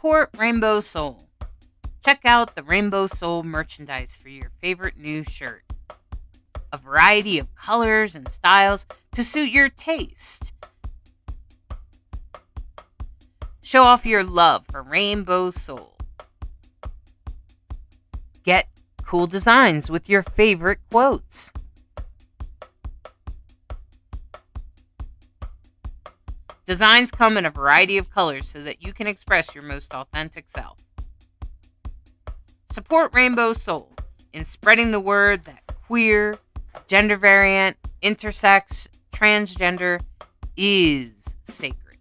Support Rainbow Soul. Check out the Rainbow Soul merchandise for your favorite new shirt. A variety of colors and styles to suit your taste. Show off your love for Rainbow Soul. Get cool designs with your favorite quotes. Designs come in a variety of colors so that you can express your most authentic self. Support Rainbow Soul in spreading the word that queer, gender variant, intersex, transgender is sacred.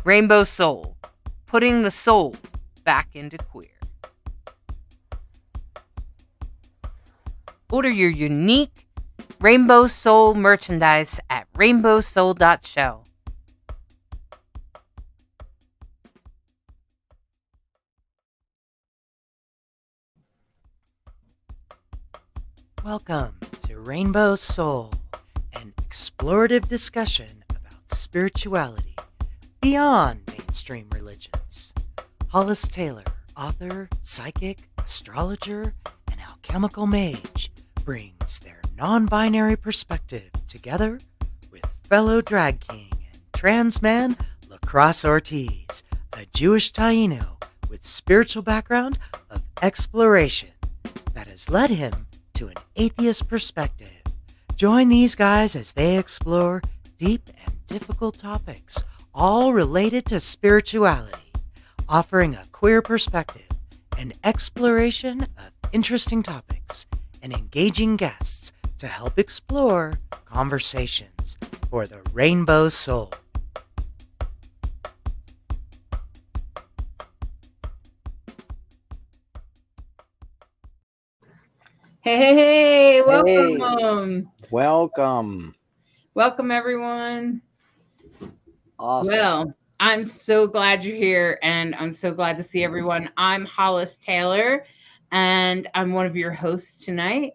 Rainbow Soul, putting the soul back into queer. Order your unique Rainbow Soul merchandise at rainbowsoul.show. Welcome to Rainbow Soul, an explorative discussion about spirituality beyond mainstream religions. Hollis Taylor, author, psychic, astrologer, and alchemical mage, brings their non-binary perspective together with fellow drag king and trans man Lacrosse Ortiz, a Jewish Taino with spiritual background of exploration that has led him to an atheist perspective. Join these guys as they explore deep and difficult topics, all related to spirituality, offering a queer perspective, an exploration of interesting topics, and engaging guests to help explore conversations for the Rainbow Soul. Hey, welcome. Welcome. Welcome, everyone. Awesome. Well, I'm so glad you're here, and I'm so glad to see everyone. I'm Hollis Taylor, and I'm one of your hosts tonight.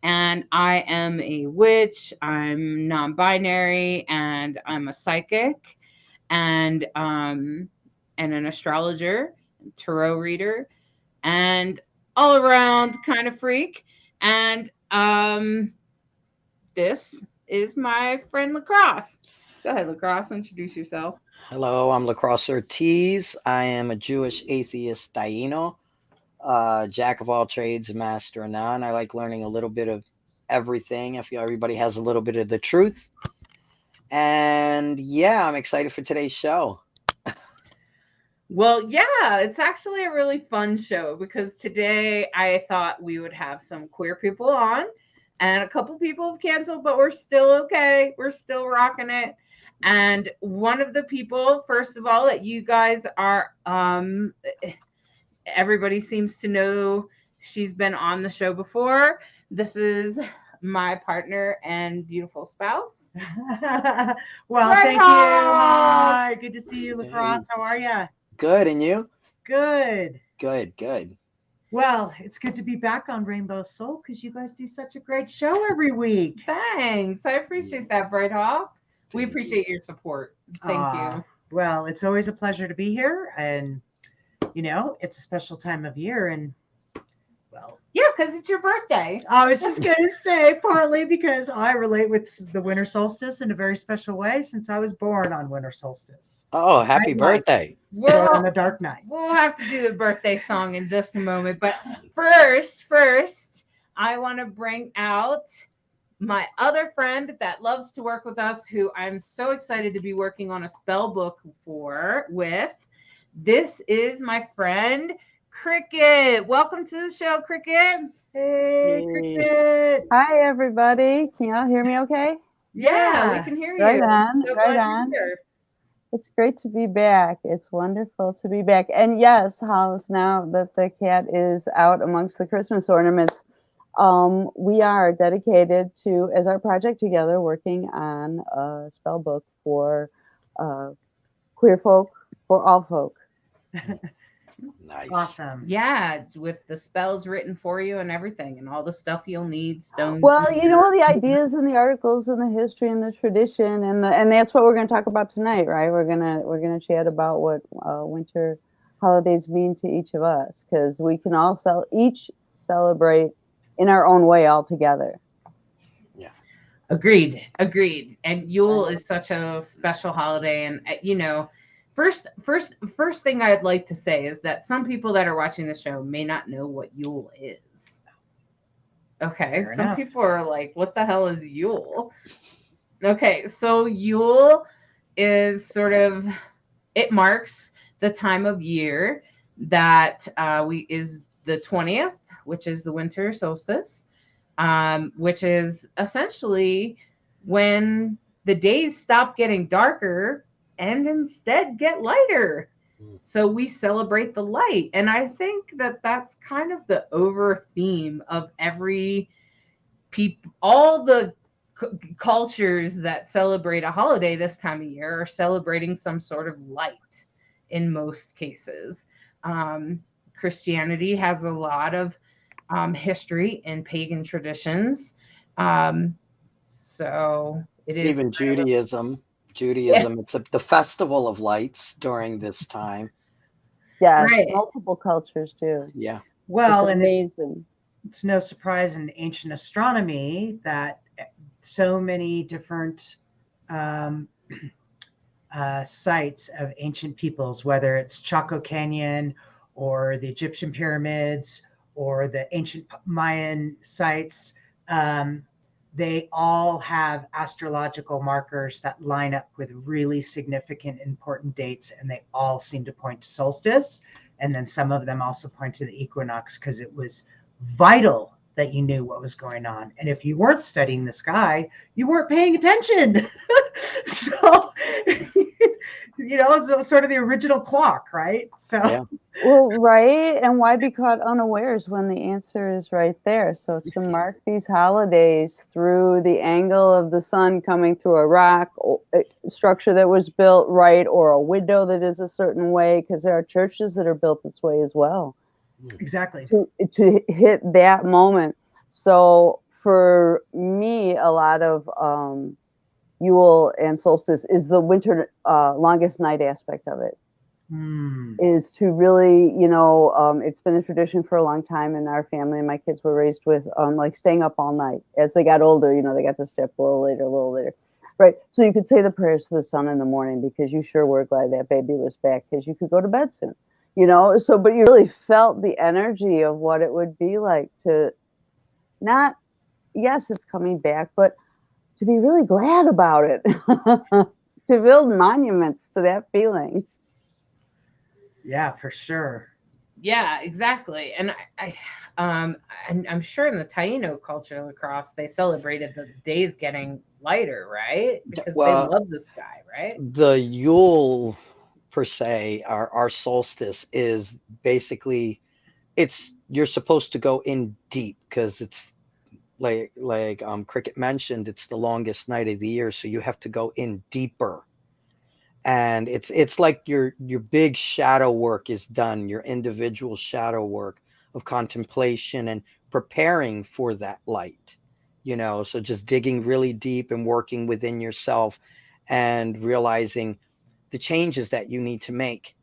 And I am a witch, I'm non-binary, and I'm a psychic, and an astrologer, tarot reader, and all around kind of freak. And this is my friend Lacrosse. Go ahead, Lacrosse, introduce yourself. Hello, I'm Lacrosse Ortiz. I am a Jewish atheist Taino, jack of all trades, master of none. I like learning a little bit of everything. I feel everybody has a little bit of the truth. And yeah, I'm excited for today's show. Well, yeah, it's actually a really fun show because today I thought we would have some queer people on, and a couple people have canceled, but we're still okay. We're still rocking it. And one of the people, first of all, that you guys are, everybody seems to know, she's been on the show before. This is my partner and beautiful spouse. Well, Right thank you. on. Hi, good to see you, Lacrosse. How are you? Good, and you? Good. Good. Well, it's good to be back on Rainbow Soul because you guys do such a great show every week. Thanks. I appreciate that, Bright Hawk. We Thank appreciate your support. Thank you. Well, it's always a pleasure to be here. And, you know, it's a special time of year. And, well, Yeah, because it's your birthday. I was just going to say, partly because I relate with the winter solstice in a very special way since I was born on winter solstice. Oh, happy birthday. Born on a dark night. We'll have to do the birthday song in just a moment. But first, I want to bring out my other friend that loves to work with us, who I'm so excited to be working on a spell book with. This is my friend, Cricket. Welcome to the show, Cricket. Hey, Cricket. Hi, everybody. Can y'all hear me okay? Yeah, we can hear you. Right on, So right glad you're on. here. It's great to be back. It's wonderful to be back. And yes, Hollis, now that the cat is out amongst the Christmas ornaments, we are dedicated to, as our project together, working on a spell book for queer folk, for all folk. Nice. Awesome. Yeah, it's with the spells written for you and everything, and all the stuff you'll need, stones. Well, and you know, the ideas and the articles and the history and the tradition and that's what we're going to talk about tonight, right? We're gonna chat about what winter holidays mean to each of us, because we can all each celebrate in our own way all together. Agreed. And Yule is such a special holiday, and first thing I'd like to say is that some people that are watching the show may not know what Yule is. Okay, Fair some enough. people are like, "What the hell is Yule?" Okay, so Yule is it marks the time of year that is the 20th, which is the winter solstice. Which is essentially when the days stop getting darker and instead get lighter. So we celebrate the light. And I think that that's kind of the over theme of all the cultures that celebrate a holiday this time of year are celebrating some sort of light in most cases. Christianity has a lot of history and pagan traditions. So it is Even Judaism. Yeah. It's the festival of lights during this time. Yes, Right. multiple cultures do. Yeah. Well, It's and amazing. it's no surprise in ancient astronomy that so many different sites of ancient peoples, whether it's Chaco Canyon or the Egyptian pyramids or the ancient Mayan sites, they all have astrological markers that line up with really significant, important dates, and they all seem to point to solstice. And then some of them also point to the equinox, because it was vital that you knew what was going on. And if you weren't studying the sky, you weren't paying attention. So, it's sort of the original clock, right? So, Yeah. Well, right. And why be caught unawares when the answer is right there? So to mark these holidays through the angle of the sun coming through a rock structure that was built right, or a window that is a certain way, because there are churches that are built this way as well. exactly. To hit that moment. So for me, a lot of Yule and solstice is the winter longest night aspect of it. Is to really, it's been a tradition for a long time in our family, and my kids were raised with like staying up all night. As they got older, they got to stay up a little later. Right. So you could say the prayers to the sun in the morning, because you sure were glad that baby was back, because you could go to bed soon, So, but you really felt the energy of what it would be like to not, yes, it's coming back, but to be really glad about it, to build monuments to that feeling. Yeah, for sure. Yeah, exactly. And I'm sure in the Taino culture across, they celebrated the days getting lighter, right? Because they love the sky, right? The Yule, per se, our solstice is basically, you're supposed to go in deep, because it's like Cricket mentioned, it's the longest night of the year, so you have to go in deeper. And it's like your big shadow work is done, your individual shadow work of contemplation and preparing for that light, so just digging really deep and working within yourself and realizing the changes that you need to make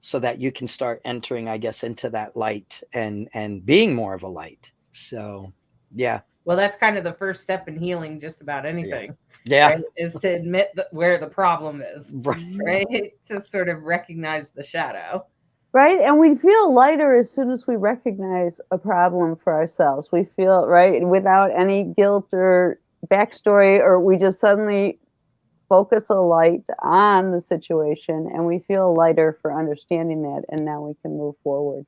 so that you can start entering, I guess, into that light and being more of a light. So yeah. Well, that's kind of the first step in healing just about anything. Yeah. Right? Is to admit where the problem is, right? To sort of recognize the shadow. Right. And we feel lighter as soon as we recognize a problem for ourselves. We feel, right, without any guilt or backstory, or we just suddenly focus a light on the situation and we feel lighter for understanding that. And now we can move forward.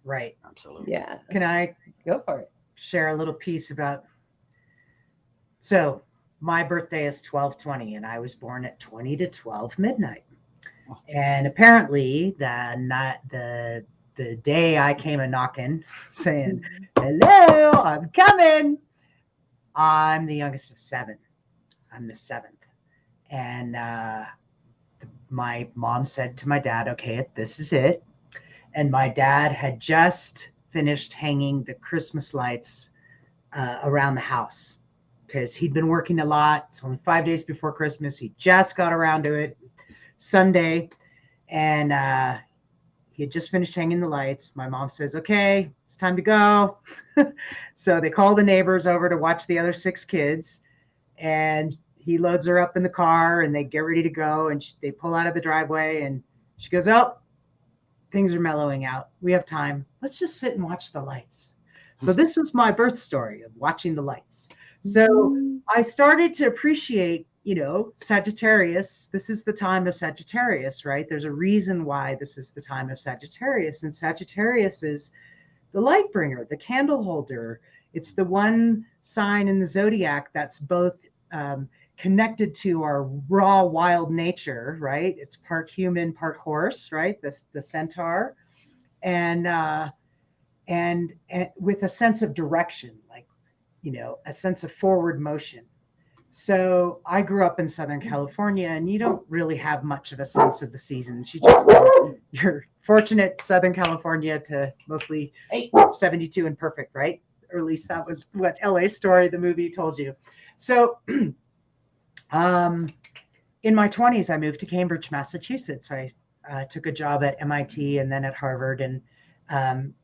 Right. Absolutely. Yeah. Can I go for it? Share a little piece about. So my birthday is 12/20, and I was born at 20 to 12 midnight. And apparently the day I came a knocking saying, "Hello, I'm coming," I'm the youngest of seven. I'm the seventh. And my mom said to my dad, okay, this is it. And my dad had just finished hanging the Christmas lights around the house because he'd been working a lot. It's only 5 days before Christmas. He just got around to it Sunday. And he had just finished hanging the lights. My mom says, okay, it's time to go. So they call the neighbors over to watch the other 6 kids. And he loads her up in the car and they get ready to go. And they pull out of the driveway and she goes, oh, things are mellowing out. We have time. Let's just sit and watch the lights. So this was my birth story of watching the lights. So I started to appreciate, Sagittarius. This is the time of Sagittarius, right? There's a reason why this is the time of Sagittarius. And Sagittarius is the light bringer, the candle holder. It's the one sign in the zodiac that's both connected to our raw, wild nature, right? It's part human, part horse, right? The centaur, and with a sense of direction, like, a sense of forward motion. So I grew up in Southern California, and you don't really have much of a sense of the seasons. You're fortunate Southern California to mostly 72 and perfect, right? Or at least that was what LA Story, the movie, told you. So in my 20s, I moved to Cambridge, Massachusetts. I took a job at MIT and then at Harvard. And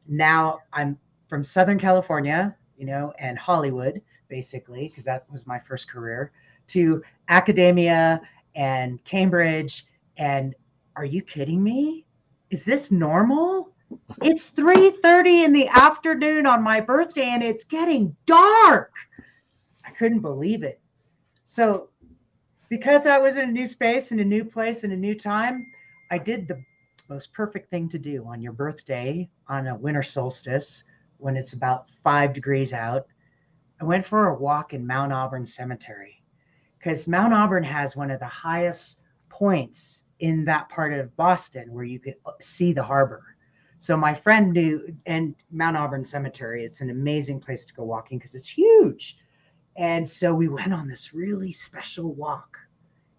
now I'm from Southern California, and Hollywood, basically, because that was my first career, to academia and Cambridge. And are you kidding me? Is this normal? It's 3:30 in the afternoon on my birthday and it's getting dark. I couldn't believe it. So because I was in a new space, in a new place, in a new time, I did the most perfect thing to do on your birthday on a winter solstice when it's about 5 degrees out. I went for a walk in Mount Auburn Cemetery because Mount Auburn has one of the highest points in that part of Boston where you could see the harbor. So my friend knew, and Mount Auburn Cemetery, it's an amazing place to go walking because it's huge. And so we went on this really special walk,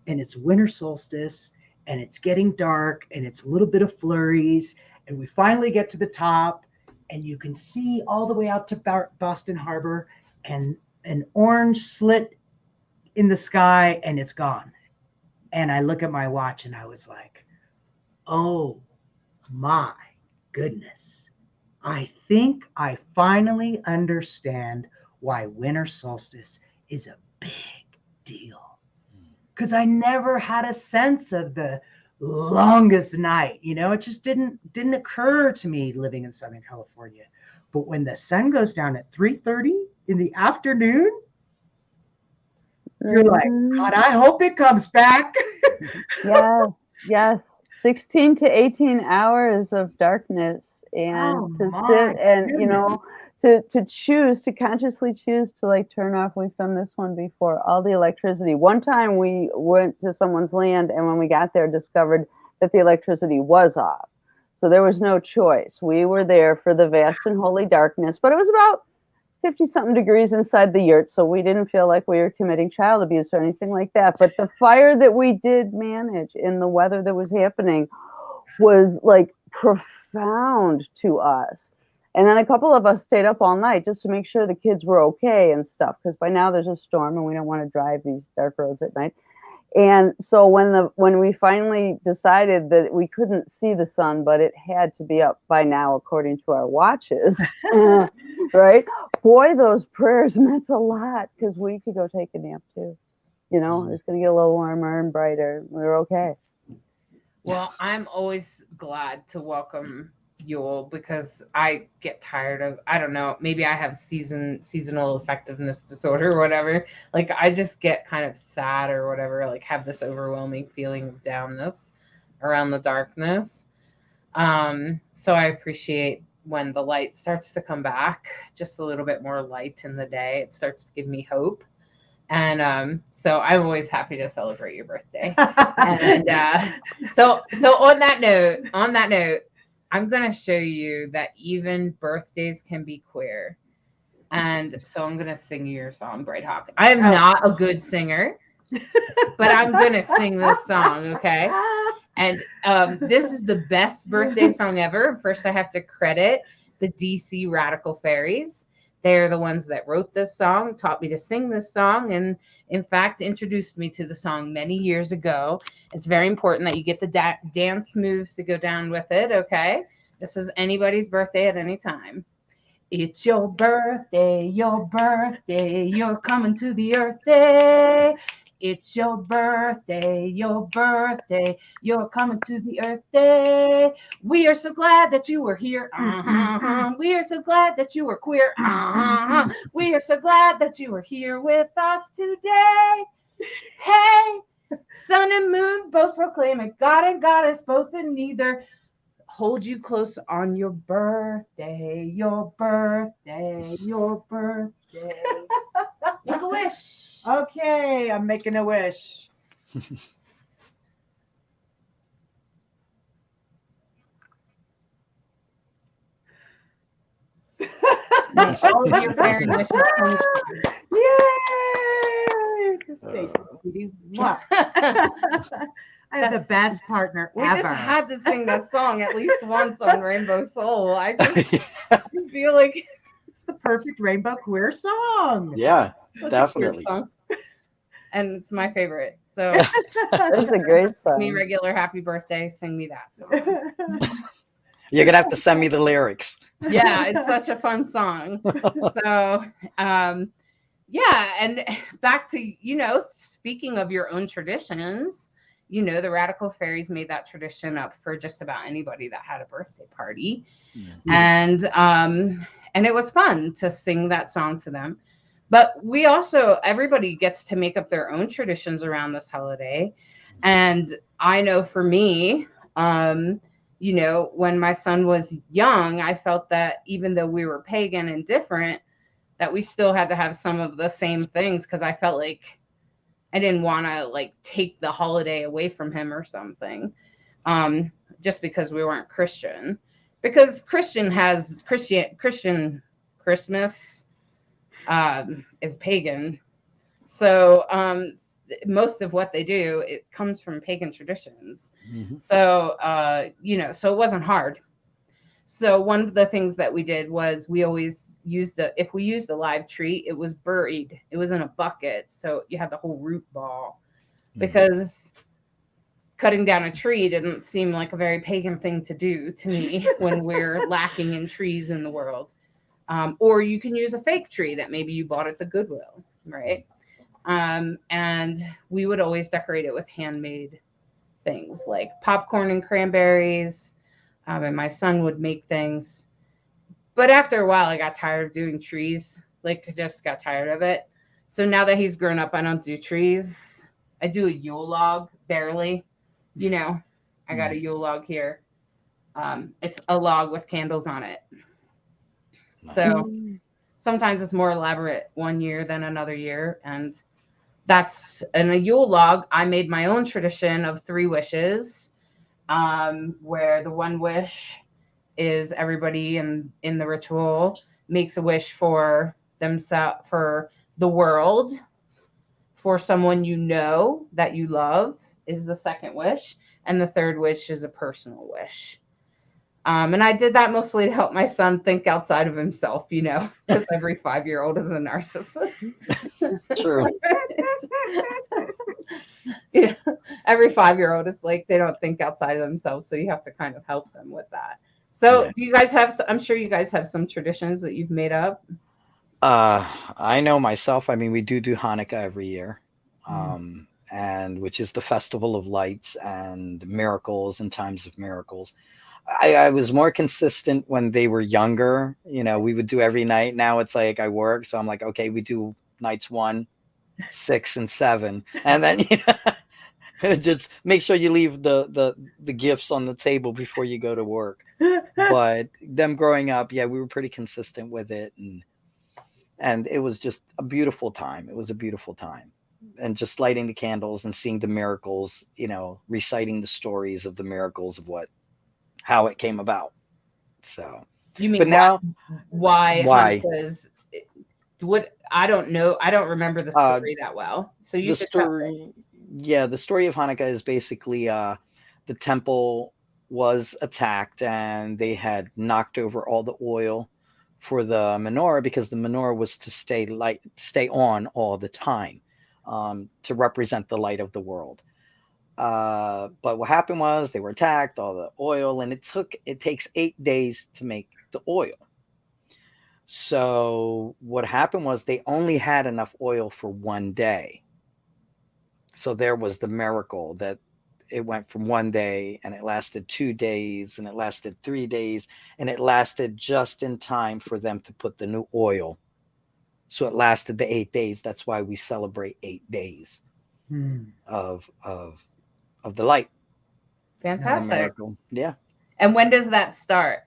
and it's winter solstice and it's getting dark and it's a little bit of flurries. And we finally get to the top and you can see all the way out to Boston Harbor and an orange slit in the sky, and it's gone. And I look at my watch and I was like, oh my goodness. I think I finally understand why winter solstice is a big deal. Because I never had a sense of the longest night. It just didn't occur to me living in Southern California. But when the sun goes down at 3:30 in the afternoon, you're like, God, I hope it comes back. Yes. 16 to 18 hours of darkness, and sit and goodness. to consciously choose to like turn off. We've done this one before, all the electricity. One time we went to someone's land, and when we got there, discovered that the electricity was off. So there was no choice. We were there for the vast and holy darkness, but it was about 50-something degrees inside the yurt, so we didn't feel like we were committing child abuse or anything like that. But the fire that we did manage in the weather that was happening was like profound to us. And then a couple of us stayed up all night just to make sure the kids were okay and stuff, because by now there's a storm and we don't want to drive these dark roads at night. And so when we finally decided that we couldn't see the sun, but it had to be up by now according to our watches, right? Boy, those prayers meant a lot, because we could go take a nap too. It's going to get a little warmer and brighter. We were okay. Well, I'm always glad to welcome Yule, because I get tired of, I don't know, maybe I have seasonal effectiveness disorder or whatever. Like I just get kind of sad or whatever, like have this overwhelming feeling of downness around the darkness. So I appreciate when the light starts to come back, just a little bit more light in the day. It starts to give me hope. And so I'm always happy to celebrate your birthday. And so on that note, I'm going to show you that even birthdays can be queer. And so I'm going to sing you your song, Bright Hawk. I am not a good singer. but I'm gonna sing this song, okay? And this is the best birthday song ever. First, I have to credit the DC Radical Fairies. They're the ones that wrote this song, taught me to sing this song, and in fact, introduced me to the song many years ago. It's very important that you get the dance moves to go down with it, okay? This is anybody's birthday at any time. It's your birthday, you're coming to the earth day. It's your birthday, you're coming to the earth day. We are so glad that you were here. We are so glad that you were queer. We are so glad that you were here with us today. Hey, sun and moon both proclaim it. God and goddess both in neither. Hold you close on your birthday, your birthday, your birthday. Make a wish. Okay, I'm making a wish. May all of your fairy wishes come true. Yay! Thank you, sweetie. Mwah. I have the best partner We ever. just had to sing that song at least once on Rainbow Soul. I just feel like It's the perfect rainbow queer song. Yeah, such a definitely. cute song. And it's my favorite. So That's a great me song. regular happy birthday, sing me that song. You're gonna have to send me the lyrics. Yeah, it's such a fun song. So yeah, and back to, speaking of your own traditions, the Radical Fairies made that tradition up for just about anybody that had a birthday party. And it was fun to sing that song to them. But everybody gets to make up their own traditions around this holiday. And I know for me, when my son was young, I felt that even though we were pagan and different, that we still had to have some of the same things, because I felt like I didn't want to take the holiday away from him or something, just because we weren't Christian. Because Christian Christmas is pagan, so most of what they do, it comes from pagan traditions. So so it wasn't hard. So one of the things that we did was we always if we used a live tree, it was buried. It was in a bucket, so you had the whole root ball, because cutting down a tree didn't seem like a very pagan thing to do to me when we're lacking in trees in the world. Or you can use a fake tree that maybe you bought at the Goodwill, right? And we would always decorate it with handmade things like popcorn and cranberries. And my son would make things. But after a while, I got tired of doing trees. I just got tired of it. So now that he's grown up, I don't do trees. I do a Yule log, barely. I got a Yule log here. It's a log with candles on it. So sometimes it's more elaborate one year than another year. And that's in a Yule log. I made my own tradition of 3 wishes, where the one wish is everybody in the ritual makes a wish for themselves, for the world, for someone that you love is the second wish, and the third wish is a personal wish. And I did that mostly to help my son think outside of himself, because every 5-year-old is a narcissist. True. Every 5-year-old is they don't think outside of themselves, so you have to kind of help them with that. So do you guys I'm sure you guys have some traditions that you've made up? I know myself. I mean, we do Hanukkah every year, and which is the festival of lights and miracles and times of miracles. I was more consistent when they were younger. We would do every night. Now it's I work, so I'm okay, we do nights 1, 6, and 7, and then just make sure you leave the gifts on the table before you go to work. But them growing up, we were pretty consistent with it, and it was just a beautiful time. It was a beautiful time, and just lighting the candles and seeing the miracles, reciting the stories of the miracles of how it came about. So you mean but now why Hanukkah what? I don't know. I don't remember the story that well. So you The should tell. story, yeah, the story of Hanukkah is basically the temple was attacked and they had knocked over all the oil for the menorah because the menorah was to stay on all the time, to represent the light of the world. But what happened was they were attacked, all the oil, and it takes 8 days to make the oil. So what happened was they only had enough oil for one day. So there was the miracle that it went from one day and it lasted 2 days and it lasted 3 days and it lasted just in time for them to put the new oil. So it lasted the 8 days. That's why we celebrate 8 days of the light. Fantastic. The miracle. Yeah. And when does that start?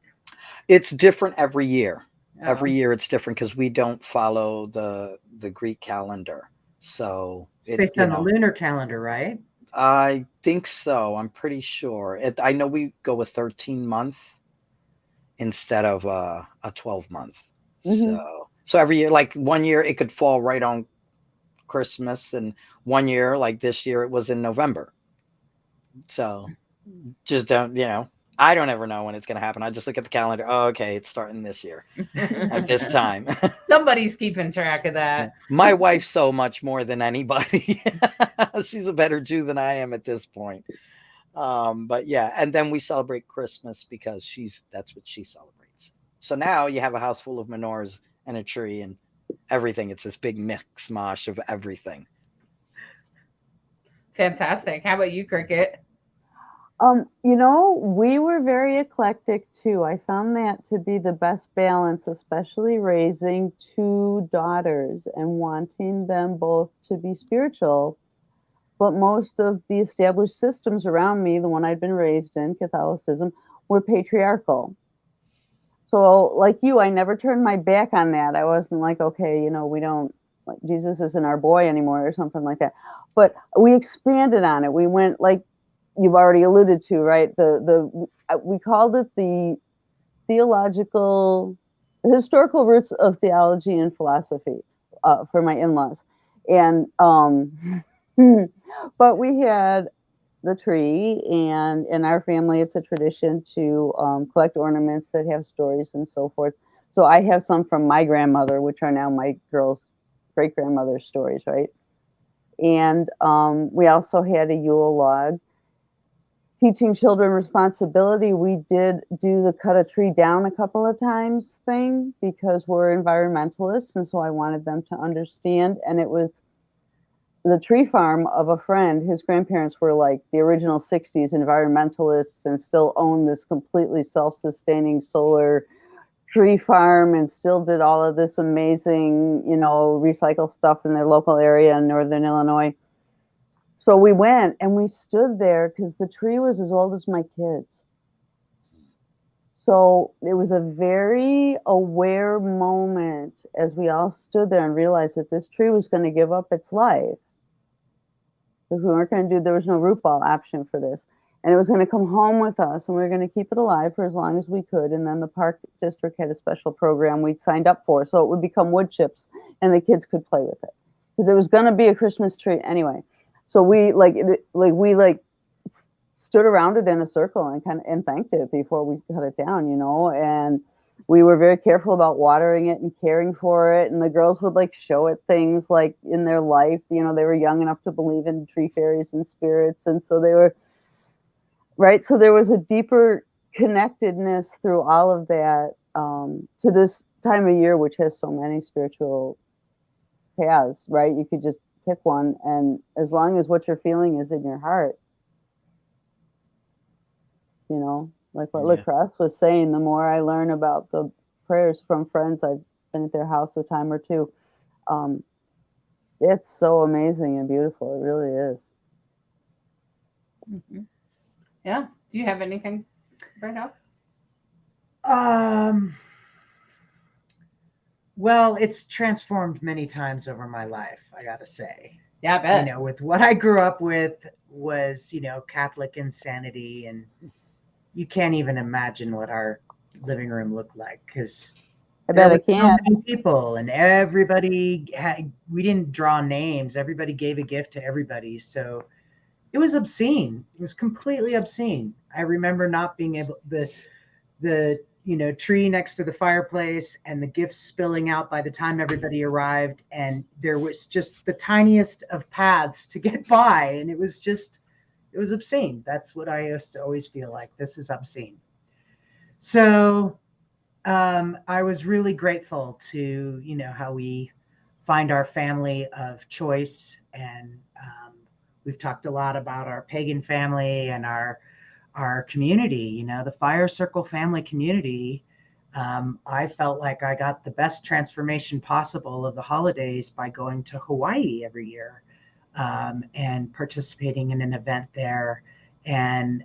It's different every year. Oh. Every year it's different because we don't follow the Greek calendar. So It's based on the lunar calendar, right? I think so. I'm pretty sure. I know we go with 13-month instead of a 12-month. Mhm. So every year, like one year it could fall right on Christmas, and one year, like this year, it was in November. So just don't, I don't ever know when it's going to happen. I just look at the calendar. Oh, okay, it's starting this year at this time. Somebody's keeping track of that. My wife so much more than anybody. She's a better Jew than I am at this point. But yeah, and then we celebrate Christmas because that's what she celebrates. So now you have a house full of menorahs and a tree and everything. It's this big mix mosh of everything. Fantastic. How about you, Cricket? We were very eclectic too. I found that to be the best balance, especially raising two daughters and wanting them both to be spiritual. But most of the established systems around me, the one I'd been raised in, Catholicism, were patriarchal. So, like you, I never turned my back on that. I wasn't like, okay, we don't, like, Jesus isn't our boy anymore or something like that. But we expanded on it. We went, like you've already alluded to, right? We called it the historical roots of theology and philosophy for my in-laws. And, but we had the tree, and in our family, it's a tradition to collect ornaments that have stories and so forth. So I have some from my grandmother, which are now my girls' great-grandmother's stories, right? And we also had a Yule log. Teaching children responsibility, we did do the cut a tree down a couple of times thing because we're environmentalists, and so I wanted them to understand. And it was the tree farm of a friend. His grandparents were like the original 60s environmentalists and still own this completely self-sustaining solar tree farm and still did all of this amazing, recycle stuff in their local area in Northern Illinois. So we went and we stood there because the tree was as old as my kids. So it was a very aware moment as we all stood there and realized that this tree was going to give up its life. Because we weren't going to there was no root ball option for this. And it was going to come home with us, and we were going to keep it alive for as long as we could. And then the park district had a special program we signed up for, so it would become wood chips, and the kids could play with it. Because it was going to be a Christmas tree anyway. So we stood around it in a circle and thanked it before we cut it down, and we were very careful about watering it and caring for it. And the girls would show it things like in their life, they were young enough to believe in tree fairies and spirits. And so they were, right. So there was a deeper connectedness through all of that to this time of year, which has so many spiritual paths, right? You could just pick one, and as long as what you're feeling is in your heart, like what Lacrosse was saying, the more I learn about the prayers from friends, I've been at their house a time or two, it's so amazing and beautiful. It really is. Mm-hmm. Yeah. Do you have anything right now? Well, it's transformed many times over my life, I gotta say. Yeah, I bet. With what I grew up with was, Catholic insanity, and you can't even imagine what our living room looked like because I There bet I were so can. many people, and everybody had. We didn't draw names. Everybody gave a gift to everybody, so it was obscene. It was completely obscene. I remember not being able the tree next to the fireplace and the gifts spilling out by the time everybody arrived, and there was just the tiniest of paths to get by, and it was obscene. That's what I used to always feel like. This is obscene. So I was really grateful to how we find our family of choice, and we've talked a lot about our pagan family and our community, the Fire Circle family community. I felt like I got the best transformation possible of the holidays by going to Hawaii every year and participating in an event there. And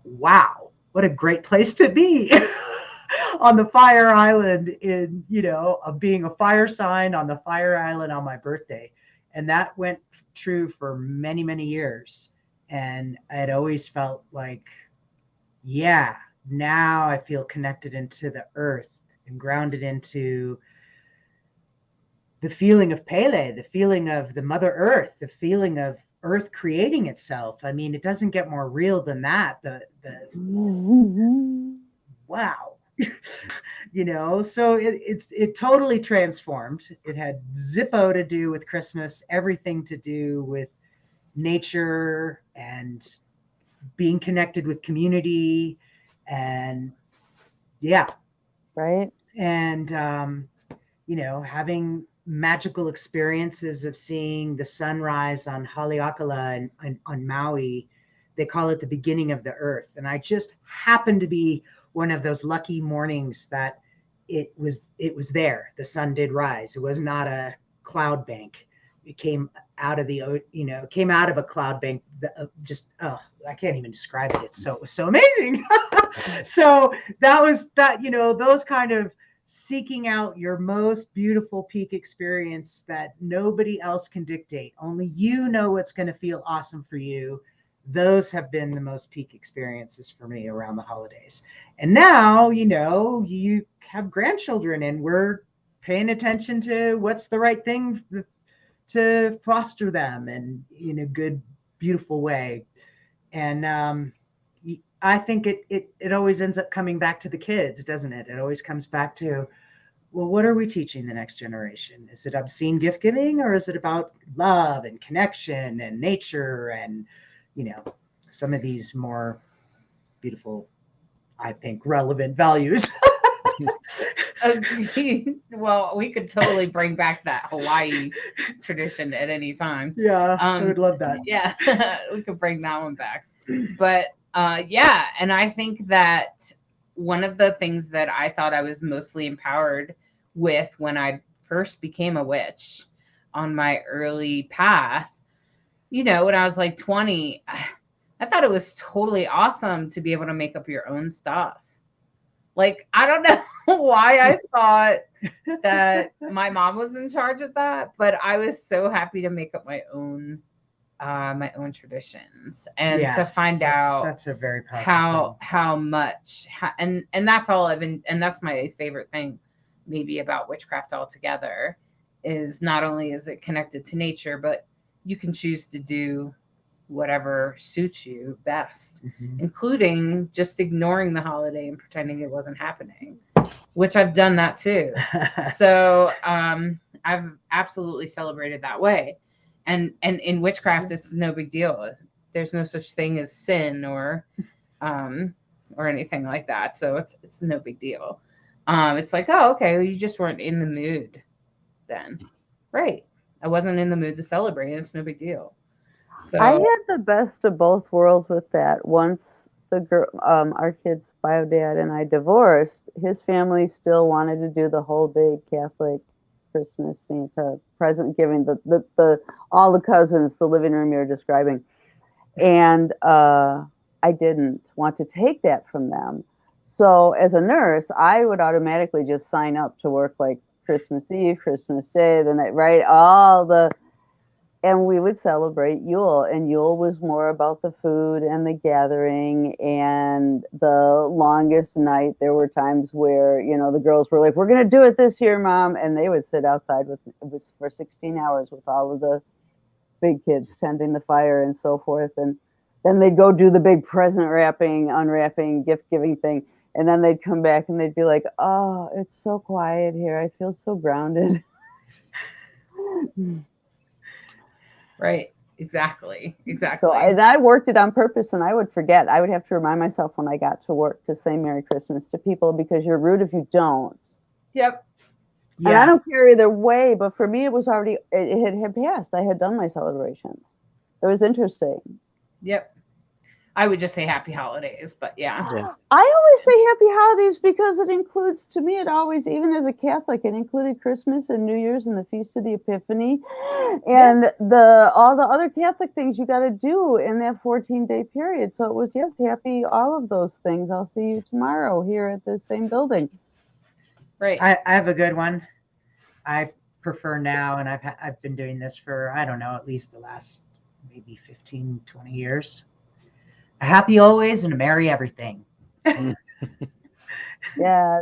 wow, what a great place to be on the Fire Island of being a fire sign on the Fire Island on my birthday. And that went true for many, many years. And I'd always felt like, yeah, now I feel connected into the earth and grounded into the feeling of Pele, the feeling of the Mother Earth, the feeling of Earth creating itself. I mean, it doesn't get more real than that. Wow. So it totally transformed. It had zippo to do with Christmas, everything to do with nature and being connected with community, and yeah, Right. and having magical experiences of seeing the sunrise on Haleakala and on Maui. They call it the beginning of the earth, and I just happened to be one of those lucky mornings that it was there. The sun did rise. It was not a cloud bank. It came out of came out of a cloud bank. I can't even describe it. It was so amazing. So that was that. Those kind of seeking out your most beautiful peak experience that nobody else can dictate. Only you know what's going to feel awesome for you. Those have been the most peak experiences for me around the holidays. And now, you have grandchildren, and we're paying attention to what's the right thing to foster them and in a good, beautiful way. And I think it always ends up coming back to the kids, doesn't it? It always comes back to, well, what are we teaching the next generation? Is it obscene gift giving, or is it about love and connection and nature and, some of these more beautiful, I think, relevant values? Agreed. Well, we could totally bring back that Hawaii tradition at any time. Yeah, I would love that. Yeah, we could bring that one back. But yeah, and I think that one of the things that I thought I was mostly empowered with when I first became a witch on my early path, when I was like 20, I thought it was totally awesome to be able to make up your own stuff. Like, I don't know why I thought that my mom was in charge of that, but I was so happy to make up my own traditions and to find out that's a very powerful how much and that's all I've been, and that's my favorite thing maybe about witchcraft altogether, is not only is it connected to nature, but you can choose to do whatever suits you best, including just ignoring the holiday and pretending it wasn't happening, which I've done that too. So I've absolutely celebrated that way. And in witchcraft, it's no big deal. There's no such thing as sin or anything like that. So it's no big deal. It's like, oh, okay, well, you just weren't in the mood then. Right. I wasn't in the mood to celebrate, and it's no big deal. So I had the best of both worlds with that. Once the girl, our kid's bio dad and I divorced, his family still wanted to do the whole big Catholic Christmas Santa present giving, the all the cousins, the living room you're describing, and I didn't want to take that from them. So as a nurse, I would automatically just sign up to work like Christmas Eve, Christmas Day, the night, right? and we would celebrate Yule, and Yule was more about the food and the gathering and the longest night. There were times where, the girls were like, "We're going to do it this year, Mom," and they would sit outside for 16 hours with all of the big kids tending the fire and so forth, and then they'd go do the big present wrapping, unwrapping, gift giving thing, and then they'd come back and they'd be like, "Oh, it's so quiet here. I feel so grounded." Right. Exactly. So I worked it on purpose, and I would forget. I would have to remind myself when I got to work to say Merry Christmas to people, because you're rude if you don't. Yep. Yeah. And I don't care either way, but for me, it was already, it had passed. I had done my celebration. It was interesting. Yep. I would just say happy holidays, but yeah. I always say happy holidays because it includes, to me, it always, even as a Catholic, it included Christmas and New Year's and the Feast of the Epiphany and all the other Catholic things you got to do in that 14-day period. So it was, yes, happy all of those things. I'll see you tomorrow here at the same building. Right. I have a good one. I prefer now, and I've been doing this for, I don't know, at least the last maybe 15, 20 years. A happy always and a merry everything. Yeah,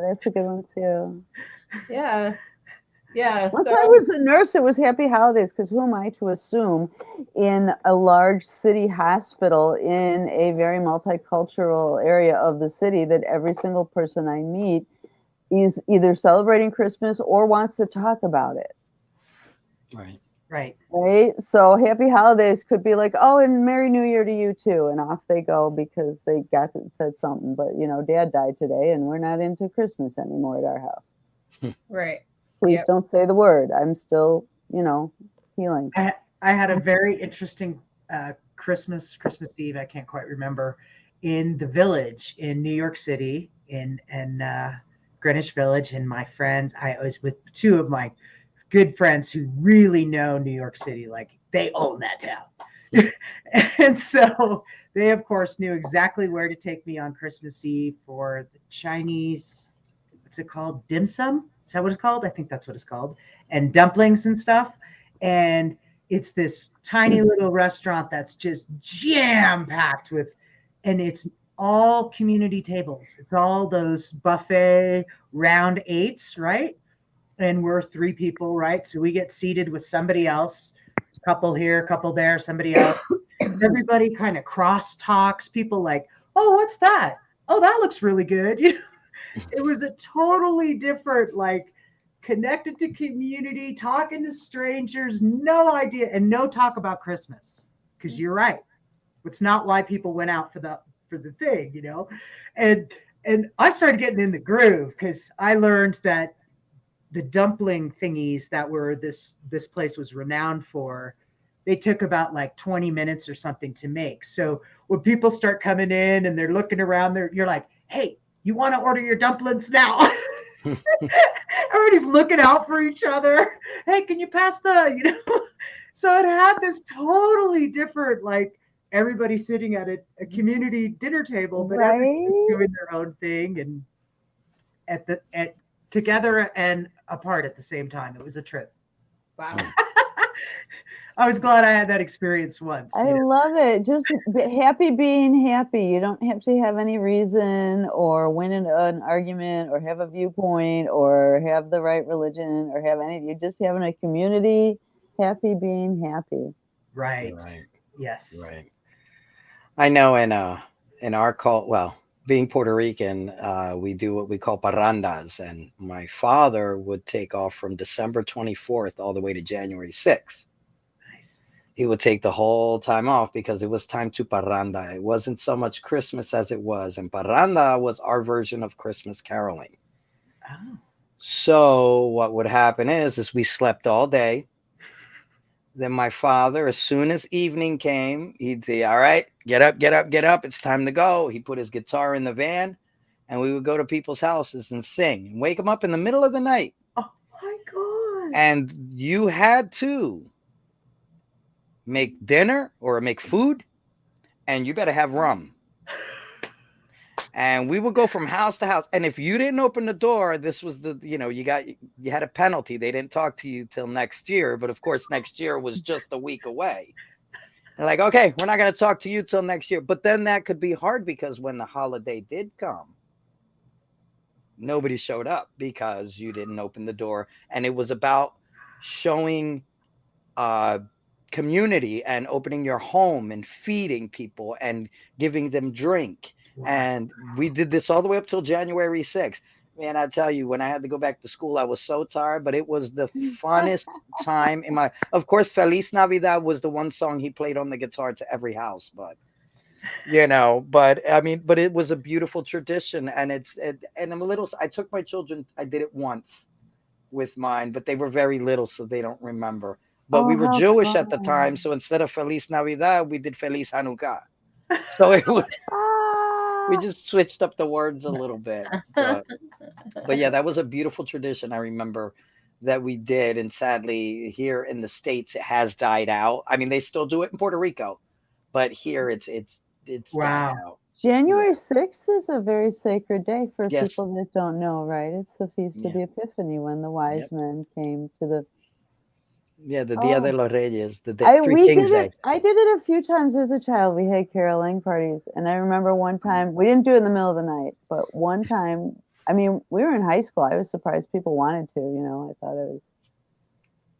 that's a good one too. Yeah. Yeah. Once I was a nurse, it was happy holidays, because who am I to assume in a large city hospital in a very multicultural area of the city that every single person I meet is either celebrating Christmas or wants to talk about it. Right. So happy holidays could be like, "Oh, and Merry New Year to you too," and off they go because they said something. But Dad died today, and we're not into Christmas anymore at our house. Right. Please don't say the word. I'm still, healing. I had a very interesting Christmas Eve. I can't quite remember, in the Village in New York City, in Greenwich Village, and my friends. I was with two of my good friends who really know New York City, like they own that town. And so they, of course, knew exactly where to take me on Christmas Eve for the Chinese, what's it called? Dim sum? Is that what it's called? I think that's what it's called. And dumplings and stuff. And it's this tiny little restaurant that's just jam-packed with, and it's all community tables. It's all those buffet round eights, right? And we're 3 people, right? So we get seated with somebody else, a couple here, a couple there, somebody else. Everybody kind of cross talks. People like, "Oh, what's that? Oh, that looks really good." It was a totally different, like, connected to community, talking to strangers, no idea, and no talk about Christmas. Because you're right, it's not why people went out for the thing, And I started getting in the groove because I learned that the dumpling thingies that were this place was renowned for, they took about like 20 minutes or something to make. So when people start coming in and they're looking around there, you're like, "Hey, you want to order your dumplings now?" Everybody's looking out for each other. "Hey, can you pass the, So it had this totally different, like, everybody sitting at a community dinner table, but everybody's doing their own thing and at together and apart at the same time. It was a trip. Wow. I was glad I had that experience once. I love it. Just happy being happy. You don't have to have any reason or win an argument or have a viewpoint or have the right religion or have anything. You're just having a community, happy being happy. Right. Yes. Right. I know in our cult, well, being Puerto Rican, we do what we call parrandas, and my father would take off from December 24th all the way to January 6th. Nice. He would take the whole time off because it was time to parranda. It wasn't so much Christmas as it was, and parranda was our version of Christmas caroling. Oh. So what would happen is we slept all day. Then my father, as soon as evening came, he'd say, "All right, get up, get up, get up. It's time to go." He put his guitar in the van, and we would go to people's houses and sing and wake them up in the middle of the night. Oh, my God. And you had to make dinner or make food, and you better have rum. And we would go from house to house. And if you didn't open the door, this was you had a penalty. They didn't talk to you till next year. But of course, next year was just a week away. They're like, okay, we're not going to talk to you till next year. But then that could be hard because when the holiday did come, nobody showed up because you didn't open the door. And it was about showing community and opening your home and feeding people and giving them drink. Wow. And we did this all the way up till January 6th. Man, I tell you, when I had to go back to school, I was so tired, but it was the funnest time in my. Of course, Feliz Navidad was the one song he played on the guitar to every house, but I mean, but it was a beautiful tradition, and and I'm a little. I took my children. I did it once with mine, but they were very little, so they don't remember. But we were Jewish at the time, so instead of Feliz Navidad, we did Feliz Hanukkah. So it was. We just switched up the words a little bit. But yeah, that was a beautiful tradition. I remember that we did. And sadly, here in the States, it has died out. I mean, they still do it in Puerto Rico, but here it's died out. January 6th is a very sacred day for people that don't know, right? It's the Feast of the Epiphany when the wise men came to the... Yeah, the Dia de los Reyes, the Three Kings Day. I did it a few times as a child. We had caroling parties. And I remember one time, we didn't do it in the middle of the night, but one time, I mean, we were in high school. I was surprised people wanted to, I thought I was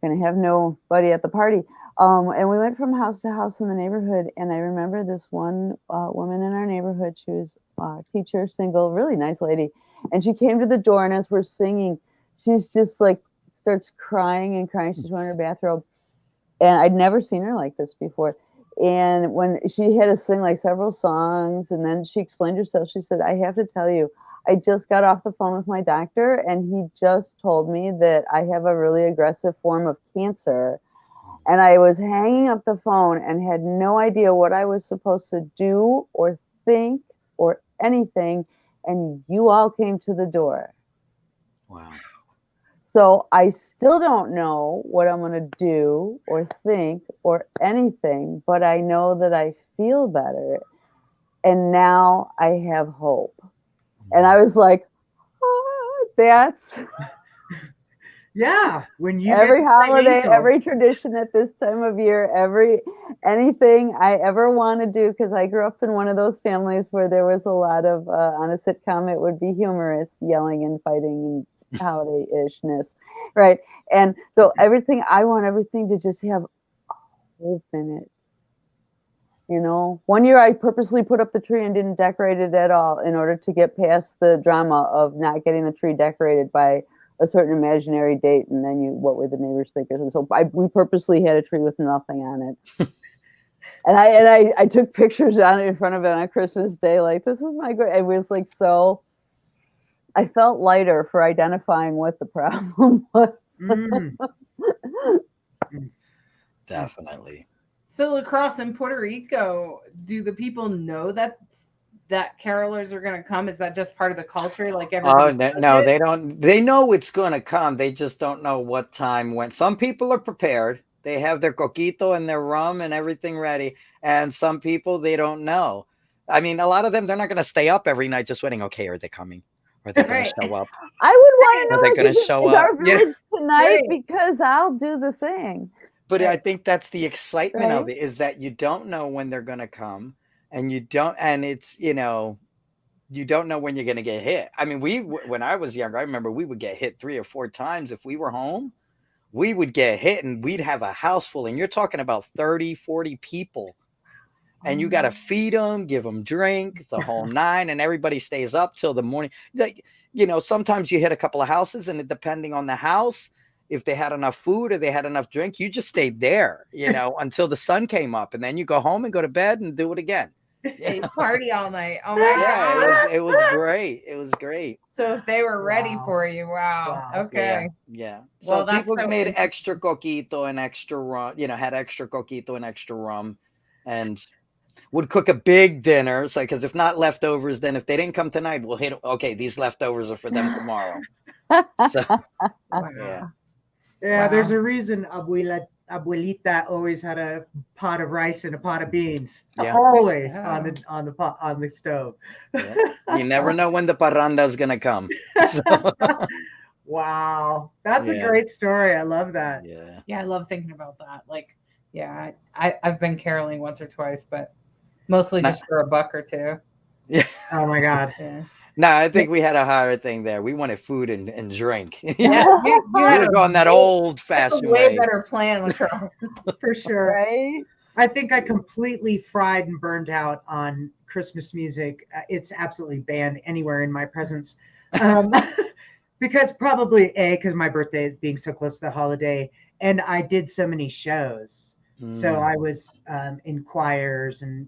going to have nobody at the party. And we went from house to house in the neighborhood. And I remember this one woman in our neighborhood. She was a teacher, single, really nice lady. And she came to the door, and as we're singing, she's just like, starts crying and crying. She's wearing her bathrobe. And I'd never seen her like this before. And when she had to sing like several songs, and then she explained herself, she said, I have to tell you, I just got off the phone with my doctor, and he just told me that I have a really aggressive form of cancer. And I was hanging up the phone and had no idea what I was supposed to do or think or anything. And you all came to the door. Wow. So I still don't know what I'm going to do or think or anything, but I know that I feel better. And now I have hope. And I was like, that's... Yeah. When you every holiday, every tradition at this time of year, anything I ever want to do, because I grew up in one of those families where there was a lot of, on a sitcom, it would be humorous, yelling and fighting and holiday-ishness, right? And so I want everything to just have hope in it. One year I purposely put up the tree and didn't decorate it at all in order to get past the drama of not getting the tree decorated by a certain imaginary date, and then what were the neighbors thinkers? And so we purposely had a tree with nothing on it. And I took pictures on it in front of it on Christmas Day, like, this is my great. It was like, so I felt lighter for identifying what the problem was. Definitely. So across in Puerto Rico, do the people know that carolers are going to come? Is that just part of the culture? Like everybody? No, they don't. They know it's going to come. They just don't know what time, when. Some people are prepared. They have their coquito and their rum and everything ready. And some people, they don't know. I mean, a lot of them, they're not going to stay up every night just waiting. Okay, are they coming? Are they going to show up? I would want to know. Are they going to show up tonight? Because I'll do the thing. But I think that's the excitement of it, is that you don't know when they're going to come, and it's, you don't know when you're going to get hit. I mean, when I was younger, I remember we would get hit 3 or 4 times. If we were home, we would get hit, and we'd have a house full, and you're talking about 30, 40 people. And you got to feed them, give them drink, the whole nine, and everybody stays up till the morning. Like, sometimes you hit a couple of houses, and depending on the house, if they had enough food or they had enough drink, you just stayed there, until the sun came up, and then you go home and go to bed and do it again. Party all night. Oh my God. It was great. It was great. So if they were ready for you, wow. Okay. Yeah. Well, so people made extra coquito and extra rum, had extra coquito and extra rum, and would cook a big dinner. So, because if not leftovers, then if they didn't come tonight, we'll hit. Okay, these leftovers are for them tomorrow. So, Yeah, there's a reason Abuela abuelita always had a pot of rice and a pot of beans. Yeah. Always Yeah. on the pot on the stove. Yeah. You never know when the parranda is gonna come. So, Wow, that's a Yeah. great story. I love that. yeah. Yeah, I love thinking about that. Like, yeah, I've been caroling once or twice, but mostly Nah. just for a buck or two. Yeah. Oh my God. Yeah. No, I think we had a higher thing there. We wanted food and drink. Yeah, you We had were a going that way- old that's a fashioned way way. better plan, LaCroix. For sure. Right? I think I completely fried and burned out on Christmas music. It's absolutely banned anywhere in my presence. Um, because probably because my birthday being so close to the holiday, and I did so many shows. So I was in choirs and,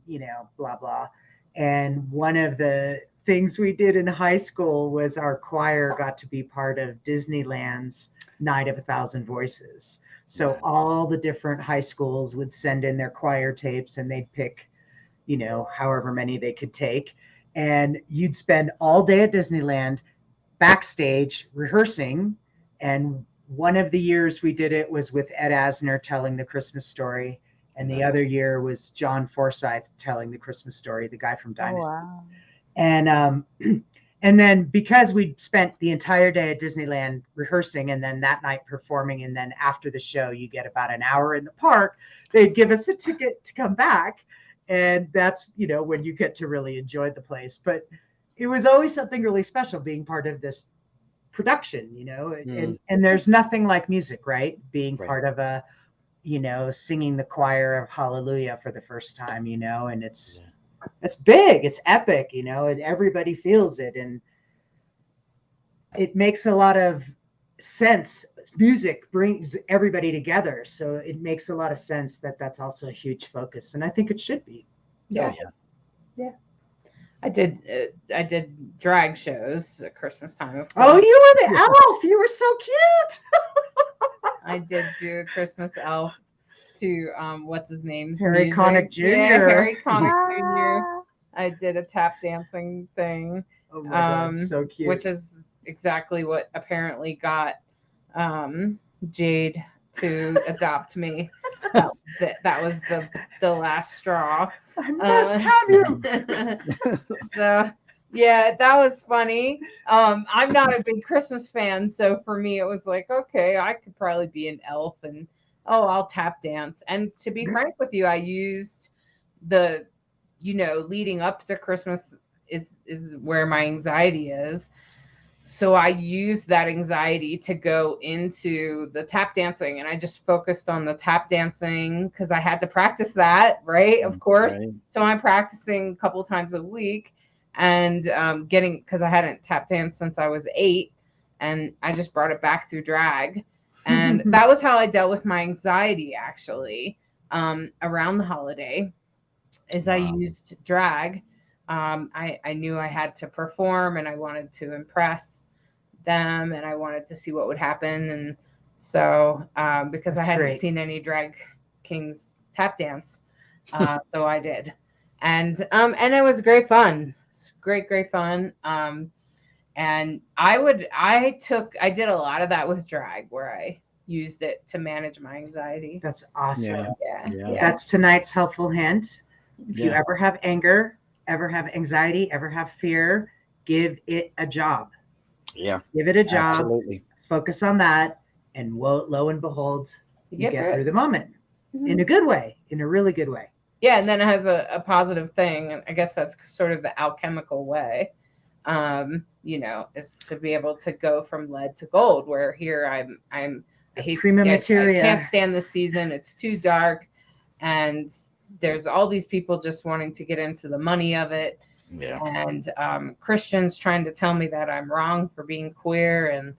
blah, blah. And one of the things we did in high school was our choir got to be part of Disneyland's Night of a Thousand Voices. So Nice. all the different high schools would send in their choir tapes and they'd pick, however many they could take. And you'd spend all day at Disneyland backstage rehearsing. And one of the years we did it was with Ed Asner telling the Christmas story. And the Nice. other year was John Forsythe telling the Christmas story, the guy from Oh, Dynasty. wow. And and then because we spent the entire day at Disneyland rehearsing and then that night performing, and then after the show you get about an hour in the park, they'd give us a ticket to come back. And that's, when you get to really enjoy the place. But it was always something really special being part of this production, and there's nothing like music, right? Being Right. part of a, singing the choir of Hallelujah for the first time, and it's big, it's epic, and everybody feels it, and it makes a lot of sense. Music brings everybody together, so it makes a lot of sense that that's also a huge focus, and I think it should be. Yeah. Oh, yeah. I did drag shows at Christmas time. Of Oh, course. you were the elf. You were so cute. I did do a Christmas elf to what's his name? Harry Connick Jr. Yeah, Harry Connick Jr. Ah, I did a tap dancing thing, Oh my God, so cute. which is exactly what apparently got Jade to adopt me. That was the last straw. I must have you. So yeah, that was funny. I'm not a big Christmas fan, so for me it was like, okay, I could probably be an elf and I'll tap dance. And to be frank with you, I used the leading up to Christmas is where my anxiety is. So I used that anxiety to go into the tap dancing, and I just focused on the tap dancing because I had to practice that, right? Of course. Right. So I'm practicing a couple times a week and because I hadn't tap danced since I was 8, and I just brought it back through drag. And that was how I dealt with my anxiety actually around the holiday is I Wow. used drag. I knew I had to perform and I wanted to impress them and I wanted to see what would happen. And so, because That's I hadn't great. seen any drag kings tap dance, so I did. And it was great fun. It's great fun. And I did a lot of that with drag where I used it to manage my anxiety. That's awesome. Yeah. Yeah. That's tonight's helpful hint. If you Yeah. ever have anger, ever have anxiety, ever have fear, give it a job. Yeah. Give it a job. Absolutely. Focus on that, and lo and behold, you get get through through it. the moment in a good way, in a really good way. Yeah, and then it has a positive thing, and I guess that's sort of the alchemical way, is to be able to go from lead to gold. Where here I hate Prima I materia. can't stand this season. It's too dark, and there's all these people just wanting to get into the money of it, Yeah. and Christians trying to tell me that I'm wrong for being queer, and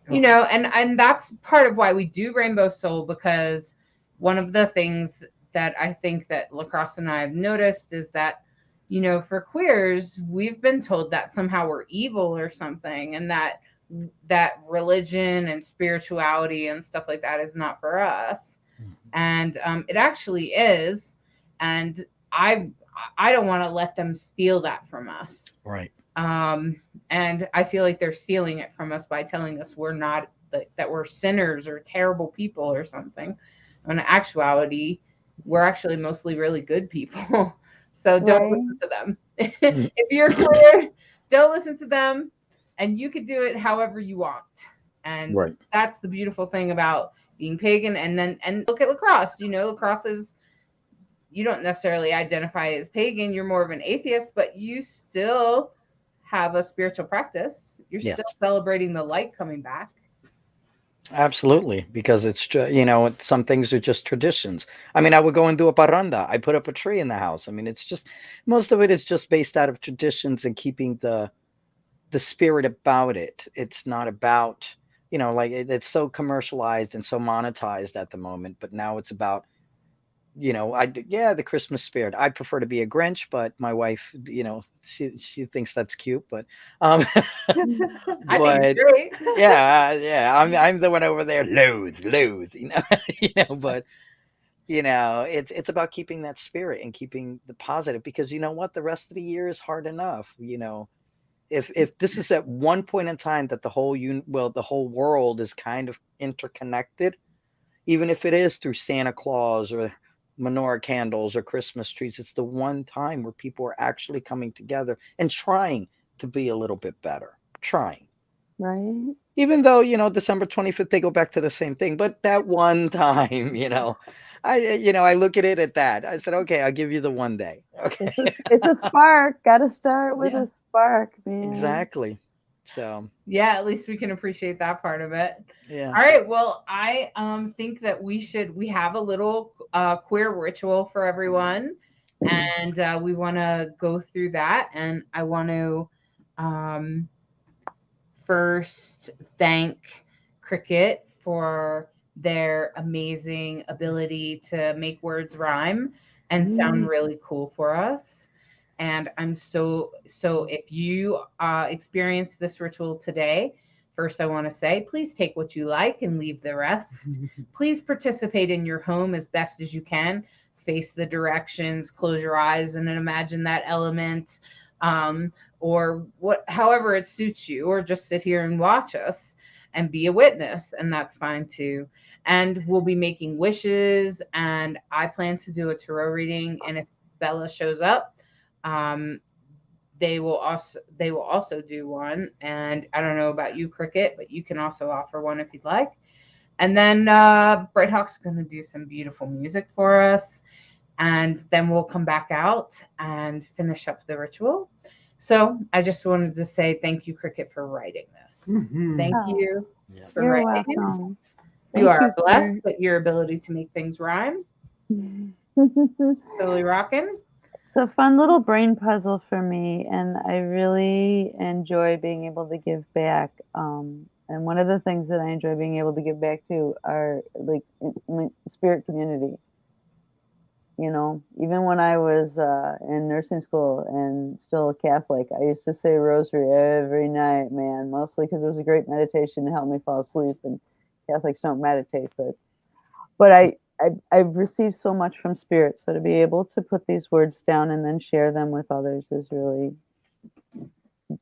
and that's part of why we do Rainbow Soul, because one of the things that I think that Lacrosse and I have noticed is that, for queers, we've been told that somehow we're evil or something, and that religion and spirituality and stuff like that is not for us. And it actually is. And I don't want to let them steal that from us. Right. And I feel like they're stealing it from us by telling us we're not, that we're sinners or terrible people or something. In actuality, we're actually mostly really good people. So don't Right. listen to them. Mm. If you're queer, don't listen to them. And you could do it however you want. And Right. that's the beautiful thing about being pagan. And look at lacrosse. Lacrosse is, you don't necessarily identify as pagan, you're more of an atheist, but you still have a spiritual practice. You're Yes. still celebrating the light coming back. Absolutely, because some things are just traditions. I mean, I would go and do a parranda. I put up a tree in the house. I mean, it's just most of it is just based out of traditions and keeping the spirit about it. It's not about, like it's so commercialized and so monetized at the moment, but now it's about, the Christmas spirit. I prefer to be a Grinch, but my wife, she thinks that's cute, but I think it's but great. yeah, I'm the one over there, loath, but it's about keeping that spirit and keeping the positive, because you know what, the rest of the year is hard enough. If this is at one point in time that the whole world is kind of interconnected, even if it is through Santa Claus or menorah candles or Christmas trees, it's the one time where people are actually coming together and trying to be a little bit better, trying. Right. Even though, December 25th, they go back to the same thing. But that one time, I look at it at that. I said, okay, I'll give you the one day. Okay. It's a spark. Got to start with Yeah, a spark, man. exactly. So, Yeah, at least we can appreciate that part of it. yeah. All right. Well, I think that we have a little queer ritual for everyone, and we want to go through that. And I want to um, first thank Cricket for their amazing ability to make words rhyme and sound really cool for us. And I'm so if you experience this ritual today, first I want to say, please take what you like and leave the rest. Please participate in your home as best as you can. Face the directions, close your eyes, and then imagine that element. Or however it suits you, or just sit here and watch us and be a witness, and that's fine too. And we'll be making wishes, and I plan to do a tarot reading, and if Bella shows up, um, they will also do one. And I don't know about you, Cricket, but you can also offer one if you'd like. And then Bright Hawk's going to do some beautiful music for us, and then we'll come back out and finish up the ritual. So I just wanted to say thank you, Cricket, for writing this. Thank Oh, you Yeah. for you're writing it. welcome. You Thank are you blessed with your ability to make things rhyme. for Totally rocking. It's a fun little brain puzzle for me, and I really enjoy being able to give back. And one of the things that I enjoy being able to give back to are like spirit community. Even when I was in nursing school and still a Catholic, I used to say rosary every night, man, mostly because it was a great meditation to help me fall asleep. And Catholics don't meditate, but I've received so much from spirit. So to be able to put these words down and then share them with others is really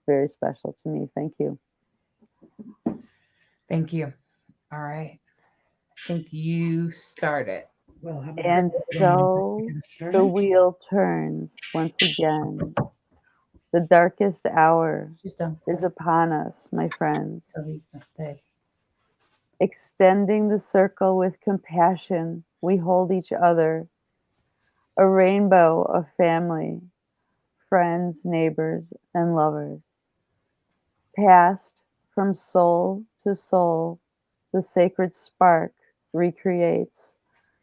very special to me. Thank you. Thank you. All right. I think you started. Well, how about And so get us the started? wheel turns once again. The darkest hour She's done. is upon us, my friends. Elise, stay. Extending the circle with compassion, we hold each other, a rainbow of family, friends, neighbors, and lovers. Passed from soul to soul, the sacred spark recreates,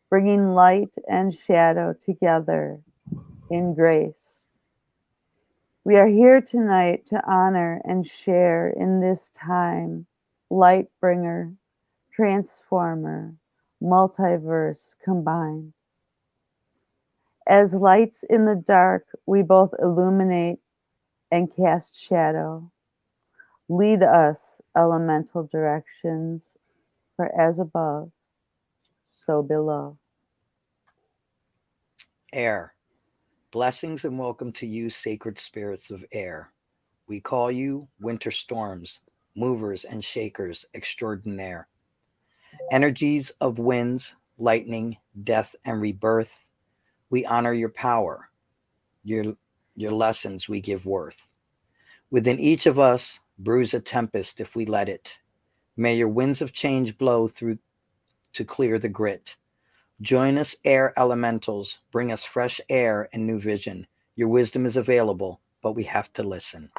bringing light and shadow together in grace. We are here tonight to honor and share in this time, light bringer, transformer, multiverse combined. As lights in the dark, we both illuminate and cast shadow. Lead us, elemental directions, for as above, so below. Air. Blessings and welcome to you, sacred spirits of air. We call you winter storms, movers and shakers extraordinaire. Energies of winds, lightning, death, and rebirth. We honor your power, your lessons we give worth. Within each of us, brews a tempest if we let it. May your winds of change blow through to clear the grit. Join us, air elementals. Bring us fresh air and new vision. Your wisdom is available, but we have to listen.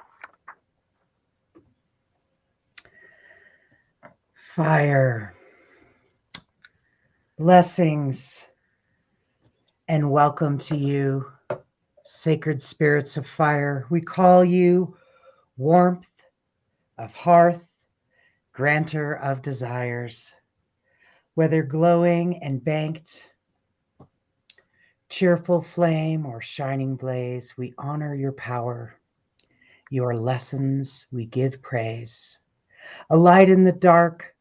Fire. Blessings and welcome to you, sacred spirits of fire. We call you warmth of hearth, granter of desires. Whether glowing and banked, cheerful flame or shining blaze, we honor your power. Your lessons we give praise. A light in the dark,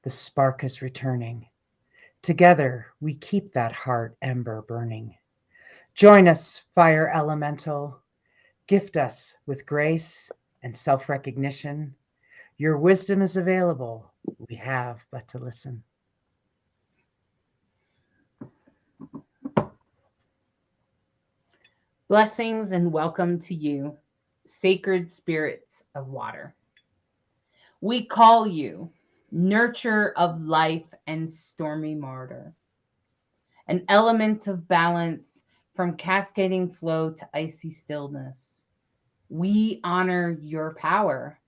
the spark is returning. Together we keep that heart ember burning. Join us, fire elemental. Gift us with grace and self-recognition. Your wisdom is available. We have but to listen. Blessings and welcome to you, sacred spirits of water. We call you nurture of life and stormy martyr, an element of balance from cascading flow to icy stillness. We honor your power.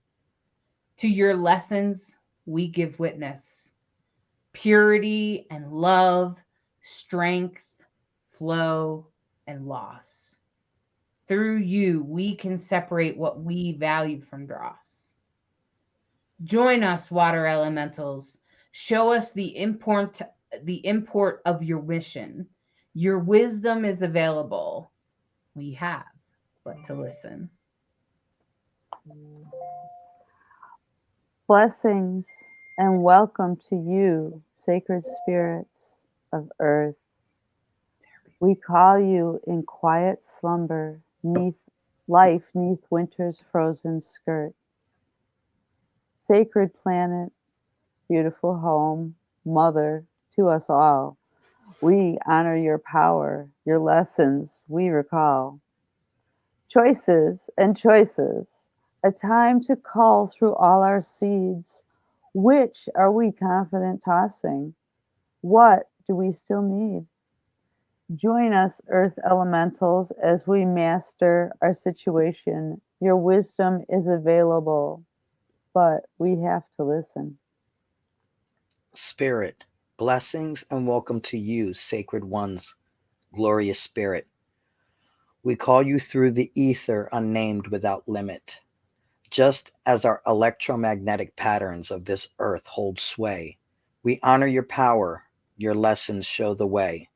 To your lessons, we give witness. Purity and love, strength, flow, and loss. Through you, we can separate what we value from dross. Join us, water elementals. Show us the import of your mission. Your wisdom is available. We have but to listen. Blessings and welcome to you, sacred spirits of earth. We call you in quiet slumber, neath winter's frozen skirt. Sacred planet, beautiful home, mother to us all. We honor your power, your lessons we recall. Choices and choices, a time to cull through all our seeds. Which are we confident tossing? What do we still need? Join us, earth elementals, as we master our situation. Your wisdom is available, but we have to listen. Spirit, blessings and welcome to you, sacred ones, glorious spirit. We call you through the ether unnamed without limit. Just as our electromagnetic patterns of this earth hold sway, we honor your power, your lessons show the way.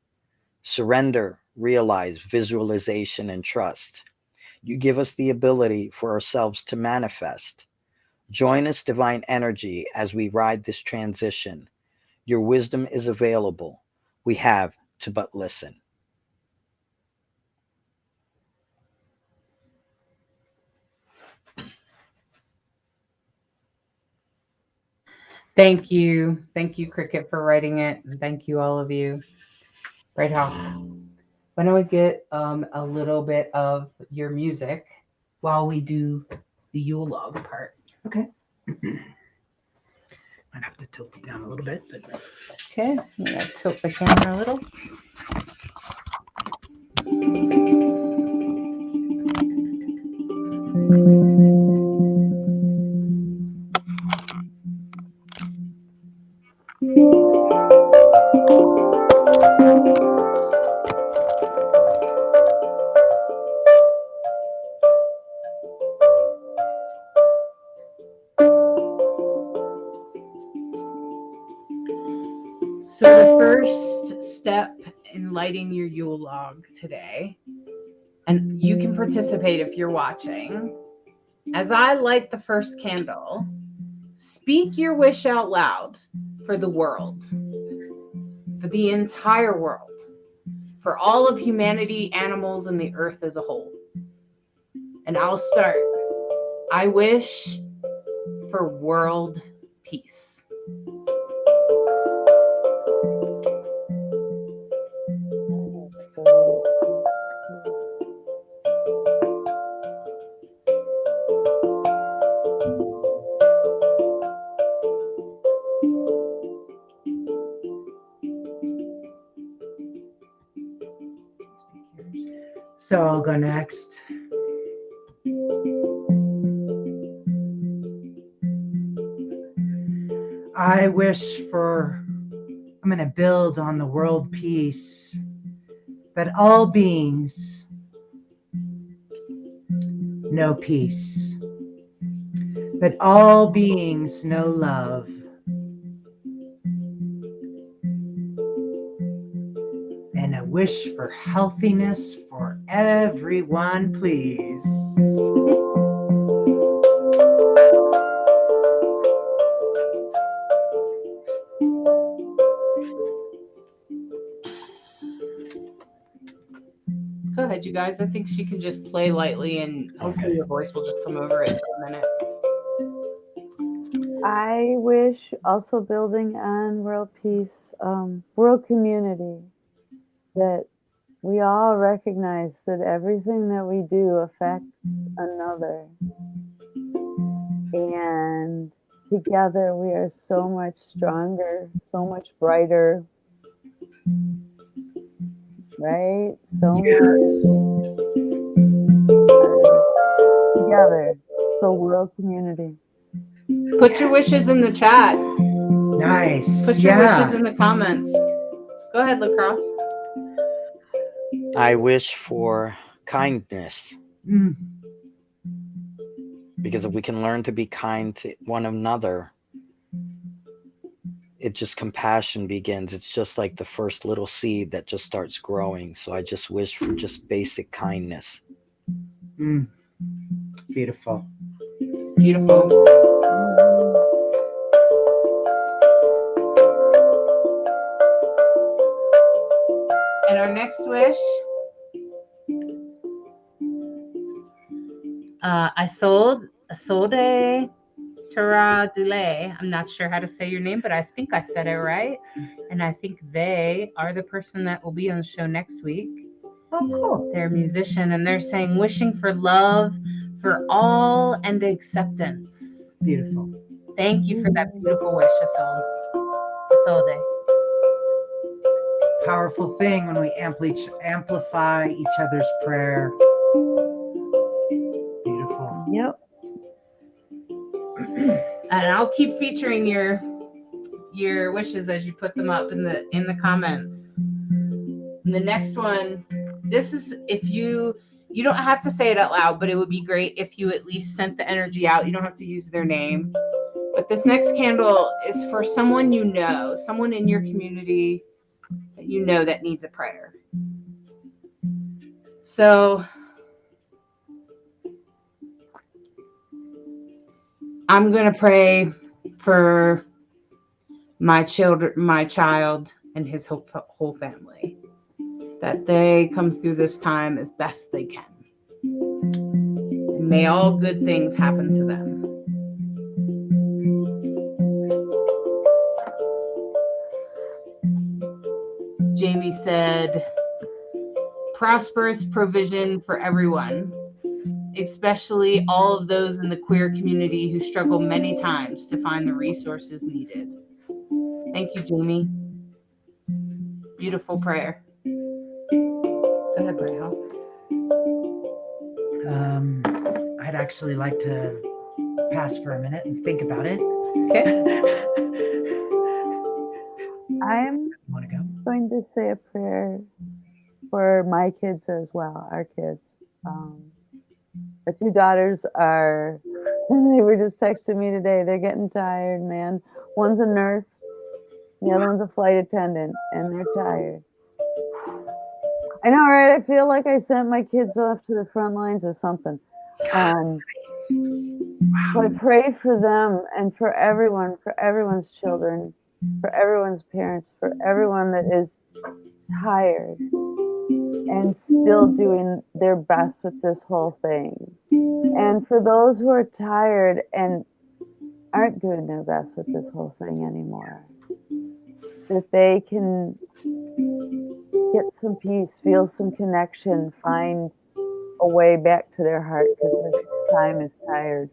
Surrender, realize, visualization, and trust. You give us the ability for ourselves to manifest. Join us, divine energy, as we ride this transition. Your wisdom is available. We have to but listen. Thank you. Thank you, Cricket, for writing it. And thank you, all of you. Right off. Why don't we get a little bit of your music while we do the Yule log part? Okay. Might have to tilt it down a little bit, but Okay, I'm gonna tilt the camera a little. So the first step in lighting your Yule log today, and you can participate if you're watching, as I light the first candle, speak your wish out loud for the world, for the entire world, for all of humanity, animals, and the earth as a whole. And I'll start. I wish for world peace. So I'll go next. I wish for, I'm going to build on the world peace, that all beings know peace, that all beings know love, and a wish for healthiness for everyone, please. Go ahead, you guys. I think she can just play lightly and hopefully Okay. your voice will just come over it for a minute. I wish also building on world peace, world community, that we all recognize that everything that we do affects another. And together we are so much stronger, so much brighter, right? So much together. So world community. Put your wishes in the chat. Nice. Put your wishes in the comments. Go ahead, Lacrosse. I wish for kindness, Mm. because if we can learn to be kind to one another, it just compassion begins. It's just like the first little seed that just starts growing. So I just wish for just basic kindness. Mm. Beautiful. It's beautiful. And our next wish, Isolde Tara Dulé. I'm not sure how to say your name, but I think I said it right. And I think they are the person that will be on the show next week. Oh, cool. They're a musician, and they're saying wishing for love for all and acceptance. Beautiful. Thank you for that beautiful wish, Isolde. Powerful thing when we amplify each other's prayer. Beautiful. Yep. And I'll keep featuring your wishes as you put them up in the comments. And the next one, this is, if you don't have to say it out loud, but it would be great if you at least sent the energy out. You don't have to use their name. But this next candle is for someone you know, someone in your community that you know that needs a prayer. So I'm going to pray for my child and his whole family, that they come through this time as best they can. And may all good things happen to them. Jamie said, prosperous provision for everyone, especially all of those in the queer community who struggle many times to find the resources needed. Thank you, Jamie. Beautiful prayer. Go ahead, Brayhal. I'd actually like to pass for a minute and think about it. Okay. I'm Want to go? going to say a prayer for my kids as well, our kids. Our two daughters are, they were just texting me today, they're getting tired, man. One's a nurse, the other one's a flight attendant, and they're tired. I know, right? I feel like I sent my kids off to the front lines of something. So I pray for them and for everyone's children, for everyone's parents, for everyone that is tired and still doing their best with this whole thing. And for those who are tired and aren't doing their best with this whole thing anymore, that they can get some peace, feel some connection, find a way back to their heart, because this time is tired.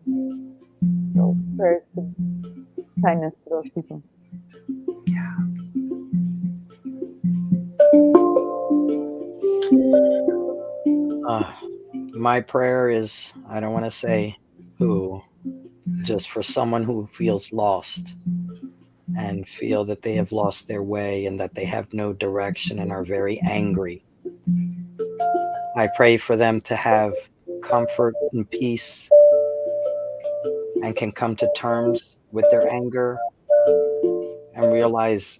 So prayers to kindness to those people. Yeah. My prayer is, I don't want to say who, just for someone who feels lost and feel that they have lost their way and that they have no direction and are very angry. I pray for them to have comfort and peace and can come to terms with their anger and realize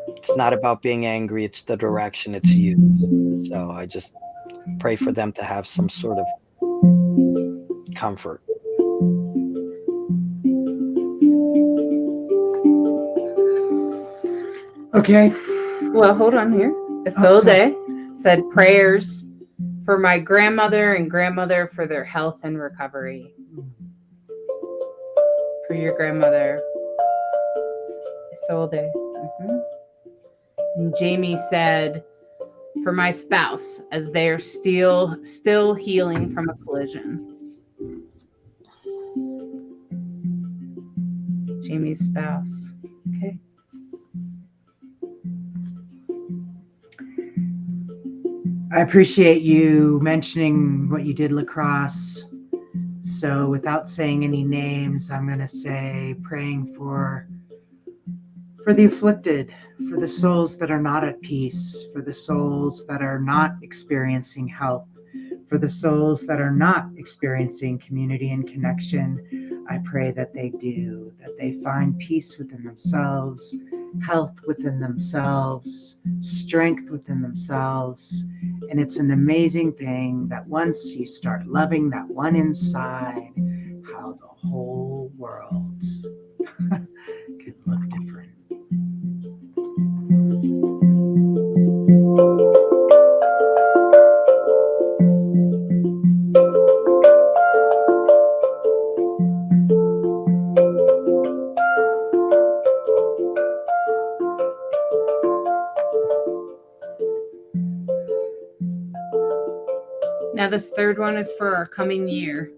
it's not about being angry, it's the direction it's used. So I just pray for them to have some sort of comfort. Okay. Well, hold on here. Isolde said prayers for my grandmother and grandmother for their health and recovery. For your grandmother, Isolde. And Jamie said, for my spouse, as they are still healing from a collision. Jamie's spouse. Okay. I appreciate you mentioning what you did lacrosse. So without saying any names, I'm going to say praying for the afflicted, for the souls that are not at peace, for the souls that are not experiencing health, for the souls that are not experiencing community and connection. I pray that they do, that they find peace within themselves, health within themselves, strength within themselves. And it's an amazing thing that once you start loving that one inside, how the whole world could look different. Now, this third one is for our coming year.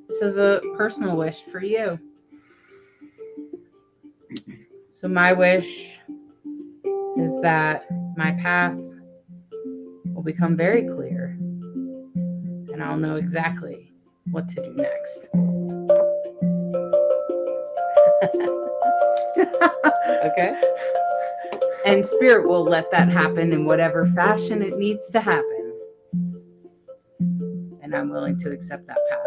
This is a personal wish for you. So my wish is that my path will become very clear and I'll know exactly what to do next. Okay? And Spirit will let that happen in whatever fashion it needs to happen. And I'm willing to accept that path.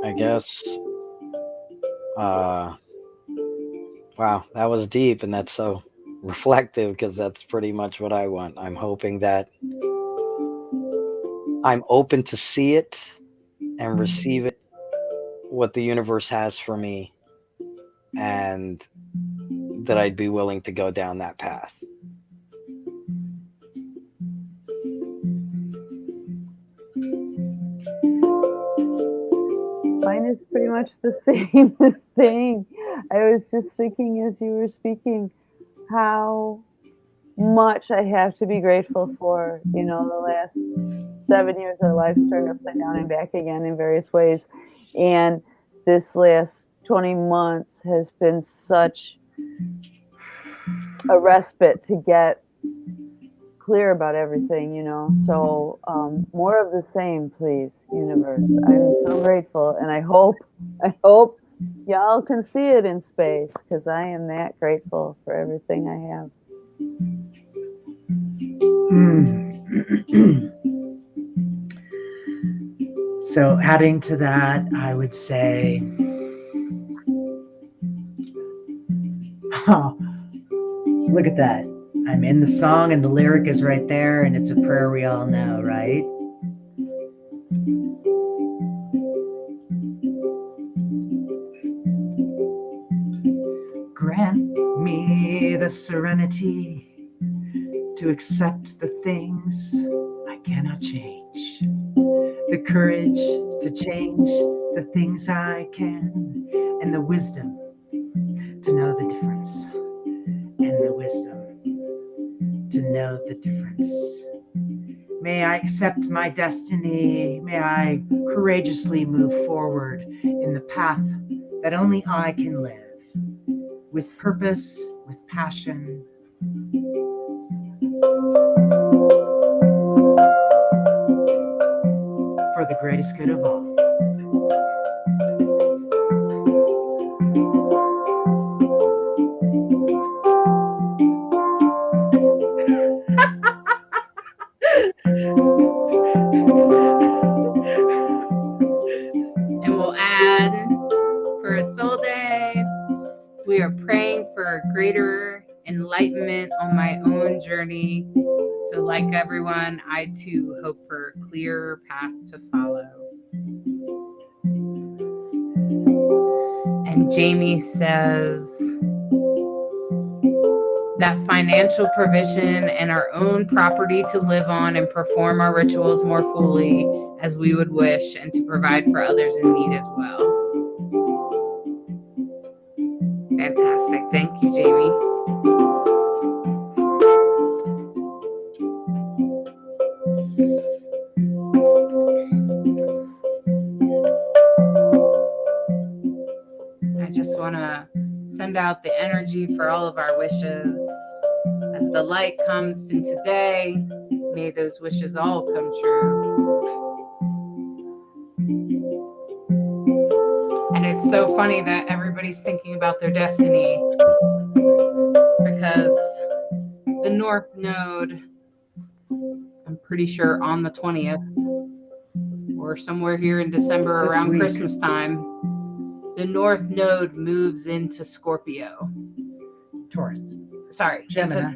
I guess. Wow, that was deep, and that's so reflective because that's pretty much what I want. I'm hoping that I'm open to see it and receive it, what the universe has for me, and that I'd be willing to go down that path. Mine is pretty much the same thing. I was just thinking as you were speaking how much I have to be grateful for. You know, the last 7 years of life turned upside down and back again in various ways. And this last 20 months has been such a respite to get clear about everything, you know. So more of the same, please, universe. I'm so grateful, and I hope y'all can see it in space, because I am that grateful for everything I have. So adding to that, I would say, oh, look at that. I'm in the song and the lyric is right there, and it's a prayer we all know, right? Grant me the serenity to accept the things I cannot change, the courage to change the things I can, and the wisdom to know the difference, and the wisdom to know the difference. May I accept my destiny. May I courageously move forward in the path that only I can live, with purpose, with passion. For the greatest good of all. And we'll add, for a soul day, we are praying for greater enlightenment on my own journey. So like everyone, I too hope for a clearer path to follow. And Jamie says that financial provision and our own property to live on and perform our rituals more fully as we would wish, and to provide for others in need as well. Fantastic. Thank you, Jamie. I just want to send out the energy for all of our wishes. As the light comes in today, may those wishes all come true. And it's so funny that everybody's thinking about their destiny, because the North Node, I'm pretty sure on the 20th or somewhere here in December This around week. Christmas time, the North Node moves into Scorpio. Taurus. Sorry, Gemini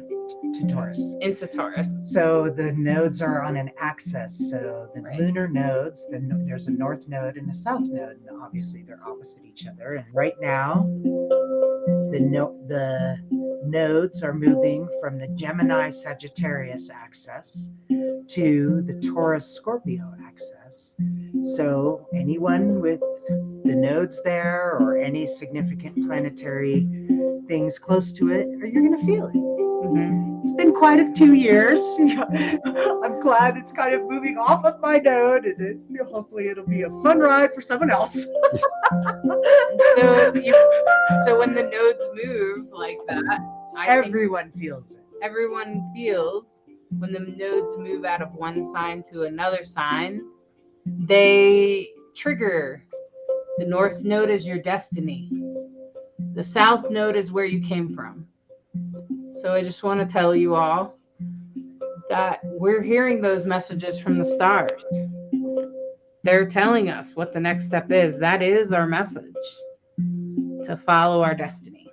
to Taurus. into Taurus. So the nodes are on an axis. So the Right. lunar nodes, there's a north node and a south node, and obviously they're opposite each other. And right now, the nodes are moving from the Gemini Sagittarius axis to the Taurus Scorpio axis. So anyone with the nodes there or any significant planetary things close to it, you're going to feel it. Mm-hmm. It's been quite a 2 years. I'm glad it's kind of moving off of my node, and hopefully it'll be a fun ride for someone else. So when the nodes move like that, I think Everyone feels it. everyone feels when the nodes move out of one sign to another sign, they trigger. The North Node is your destiny. The South Node is where you came from. So I just want to tell you all that we're hearing those messages from the stars. They're telling us what the next step is. That is our message, to follow our destiny.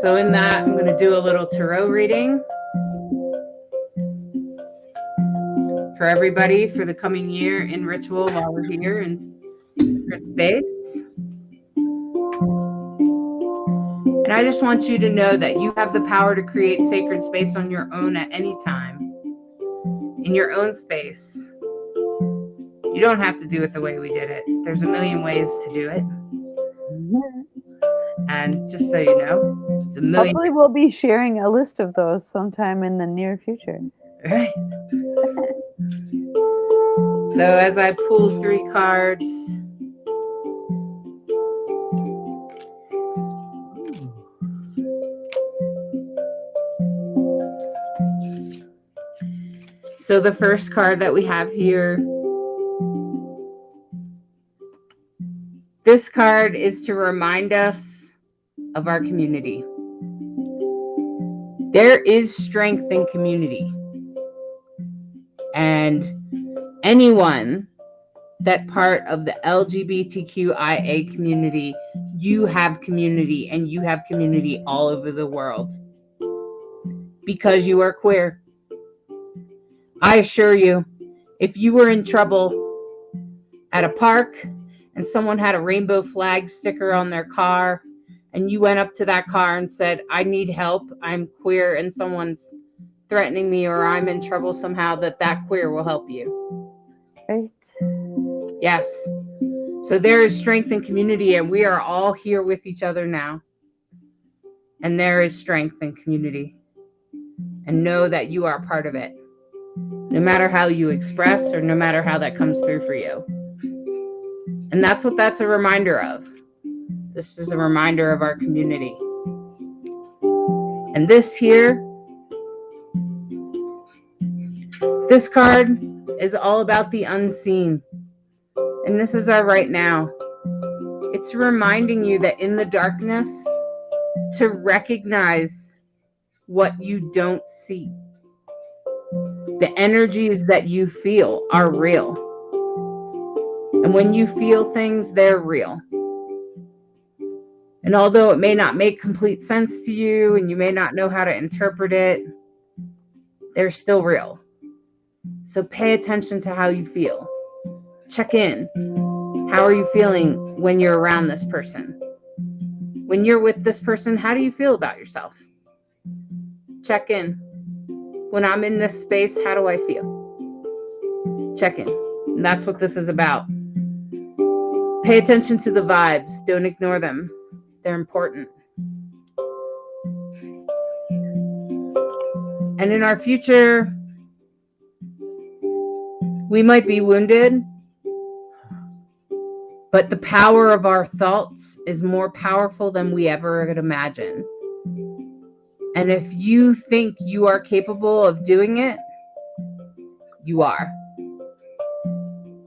So in that, I'm going to do a little tarot reading for everybody for the coming year in ritual while we're here in Secret Space. And I just want you to know that you have the power to create sacred space on your own at any time, in your own space. You don't have to do it the way we did it. There's a million ways to do it. And just so you know, it's a million. Hopefully, we'll be sharing a list of those sometime in the near future. Right. So as I pull 3 cards, so the first card that we have here, this card is to remind us of our community. There is strength in community. And anyone that part of the LGBTQIA community, you have community, and you have community all over the world because you are queer. I assure you, if you were in trouble at a park and someone had a rainbow flag sticker on their car and you went up to that car and said, I need help, I'm queer, and someone's threatening me or I'm in trouble somehow, that queer will help you. Right. Yes. So there is strength in community, and we are all here with each other now. And there is strength in community. And know that you are part of it. No matter how you express or no matter how that comes through for you. And that's what that's a reminder of. This is a reminder of our community. And this here, this card is all about the unseen. And this is our right now. It's reminding you that in the darkness, to recognize what you don't see. The energies that you feel are real. And when you feel things, they're real. And although it may not make complete sense to you and you may not know how to interpret it, they're still real. So pay attention to how you feel. Check in. How are you feeling when you're around this person? When you're with this person, how do you feel about yourself? Check in. When I'm in this space, how do I feel? Check in. And that's what this is about. Pay attention to the vibes. Don't ignore them. They're important. And in our future, we might be wounded, but the power of our thoughts is more powerful than we ever could imagine. And if you think you are capable of doing it, you are.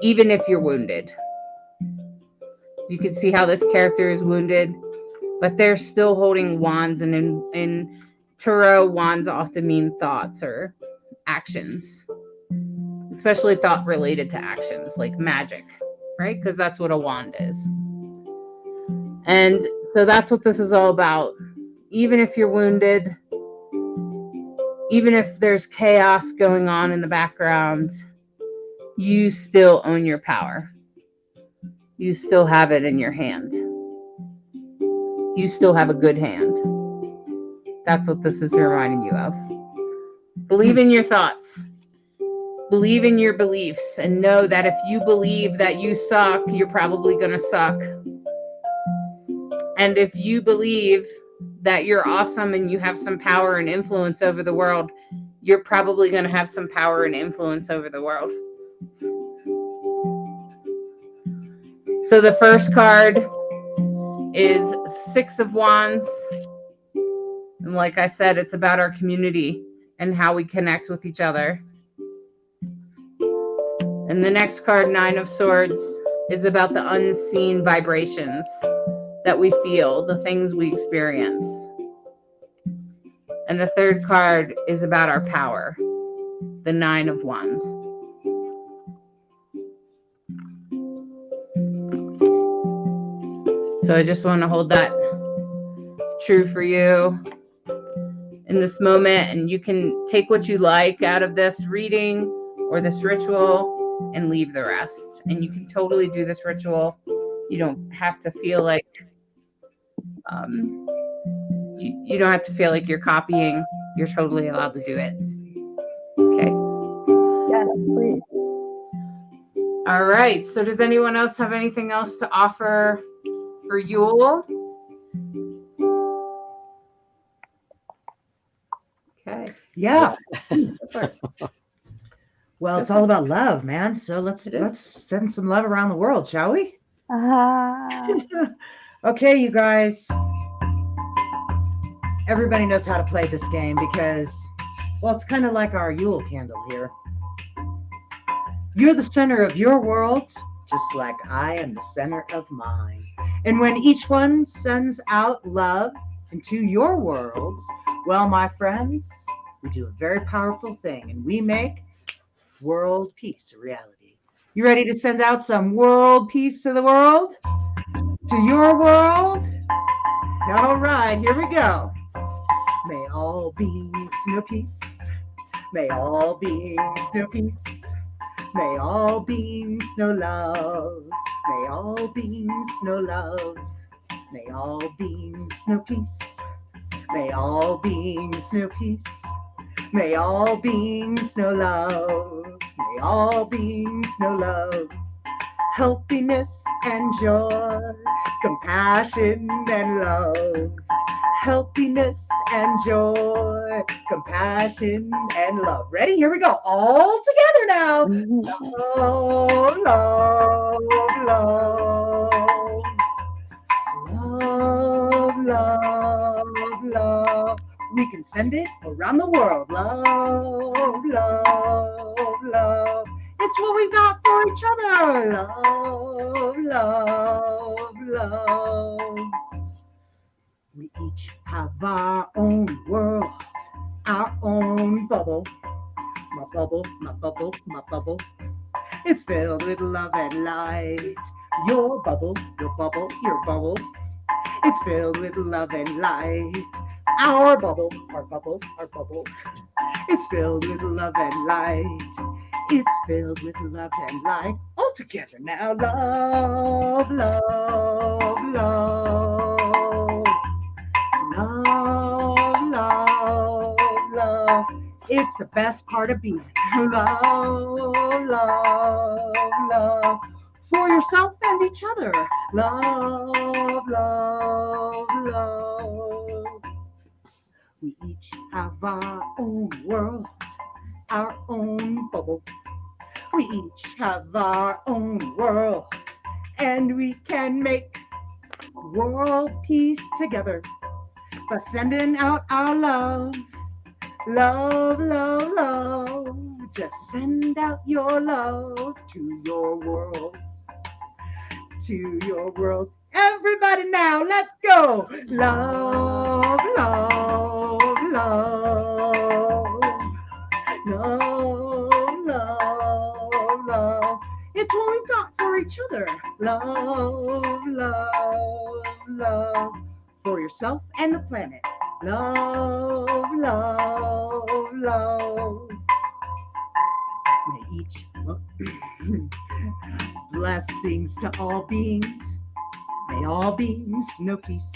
Even if you're wounded. You can see how this character is wounded, but they're still holding wands. And in tarot, wands often mean thoughts or actions, especially thought related to actions like magic, right? Because that's what a wand is. And so that's what this is all about. Even if you're wounded, even if there's chaos going on in the background, you still own your power. You still have it in your hand. You still have a good hand. That's what this is reminding you of. Believe in your thoughts. Believe in your beliefs, and know that if you believe that you suck, you're probably going to suck. And if you believe that you're awesome and you have some power and influence over the world, you're probably going to have some power and influence over the world. So the first card is 6 of Wands. And like I said, it's about our community and how we connect with each other. And the next card, 9 of Swords, is about the unseen vibrations that we feel, the things we experience. And the third card is about our power, the 9 of Wands. So I just want to hold that true for you in this moment. And you can take what you like out of this reading or this ritual and leave the rest. And you can totally do this ritual. You don't have to feel like you don't have to feel like you're copying. You're totally allowed to do it. Okay. Yes, please. All right. So does anyone else have anything else to offer for Yule? Okay. Yeah. Well, it's all about love, man. So let's send some love around the world, shall we? Okay, you guys. Everybody knows how to play this game because, well, it's kind of like our Yule candle here. You're the center of your world, just like I am the center of mine. And when each one sends out love into your world, well, my friends, we do a very powerful thing, and we make world peace a reality. You ready to send out some world peace to the world? To your world? All right, here we go. May all beings know peace. May all beings know peace. May all beings know love. May all beings know love. May all beings know peace. May all beings know peace. May all beings know love. May all beings know love. Healthiness and joy, compassion and love. Healthiness and joy, compassion, and love. Ready? Here we go. All together now. Love, love, love. Love, love, love. We can send it around the world. Love, love, love. It's what we've got for each other. Love, love, love. We each have our own world, our own bubble. My bubble, my bubble, my bubble. It's filled with love and light. Your bubble, your bubble, your bubble. It's filled with love and light. Our bubble, our bubble, our bubble. It's filled with love and light. It's filled with love and light. All together now. Love, love, love. Love, love, love. It's the best part of being. Love, love, love. For yourself and each other. Love, love, love. We each have our own world, our own bubble. We each have our own world, and we can make world peace together by sending out our love. Love, love, love. Just send out your love to your world. To your world. Everybody now, let's go. Love, love, love. Love, love, love. It's what we've got for each other. Love, love, love. For yourself and the planet. Love, love, love. May each blessings to all beings. May all beings know peace.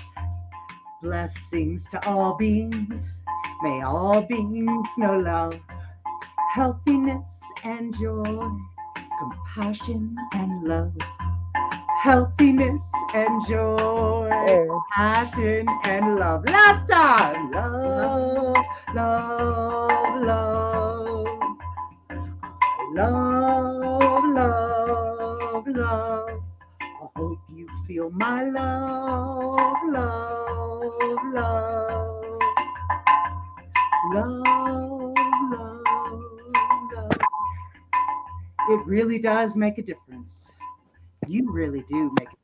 Blessings to all beings. May all beings know love, healthiness and joy, compassion and love. Healthiness and joy, passion and love. Last time. Love, love, love. Love, love, love. I hope you feel my love, love, love. Love, love, love. It really does make a difference. You really do make a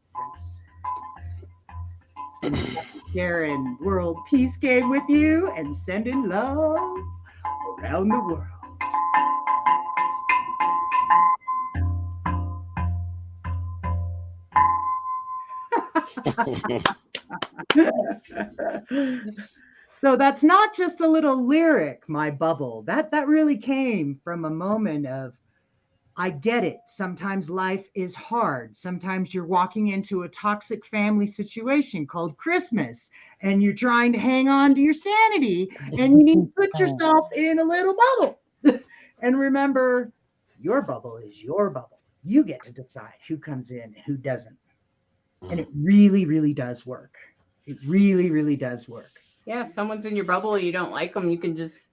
difference. Sharing World Peace Game with you and sending love around the world. So that's not just a little lyric, my bubble. That really came from a moment of, I get it. Sometimes life is hard. Sometimes you're walking into a toxic family situation called Christmas, and you're trying to hang on to your sanity, and you need to put yourself in a little bubble. And remember, your bubble is your bubble. You get to decide who comes in and who doesn't. And it really, really does work. It really, really does work. Yeah, if someone's in your bubble, you don't like them, you can just.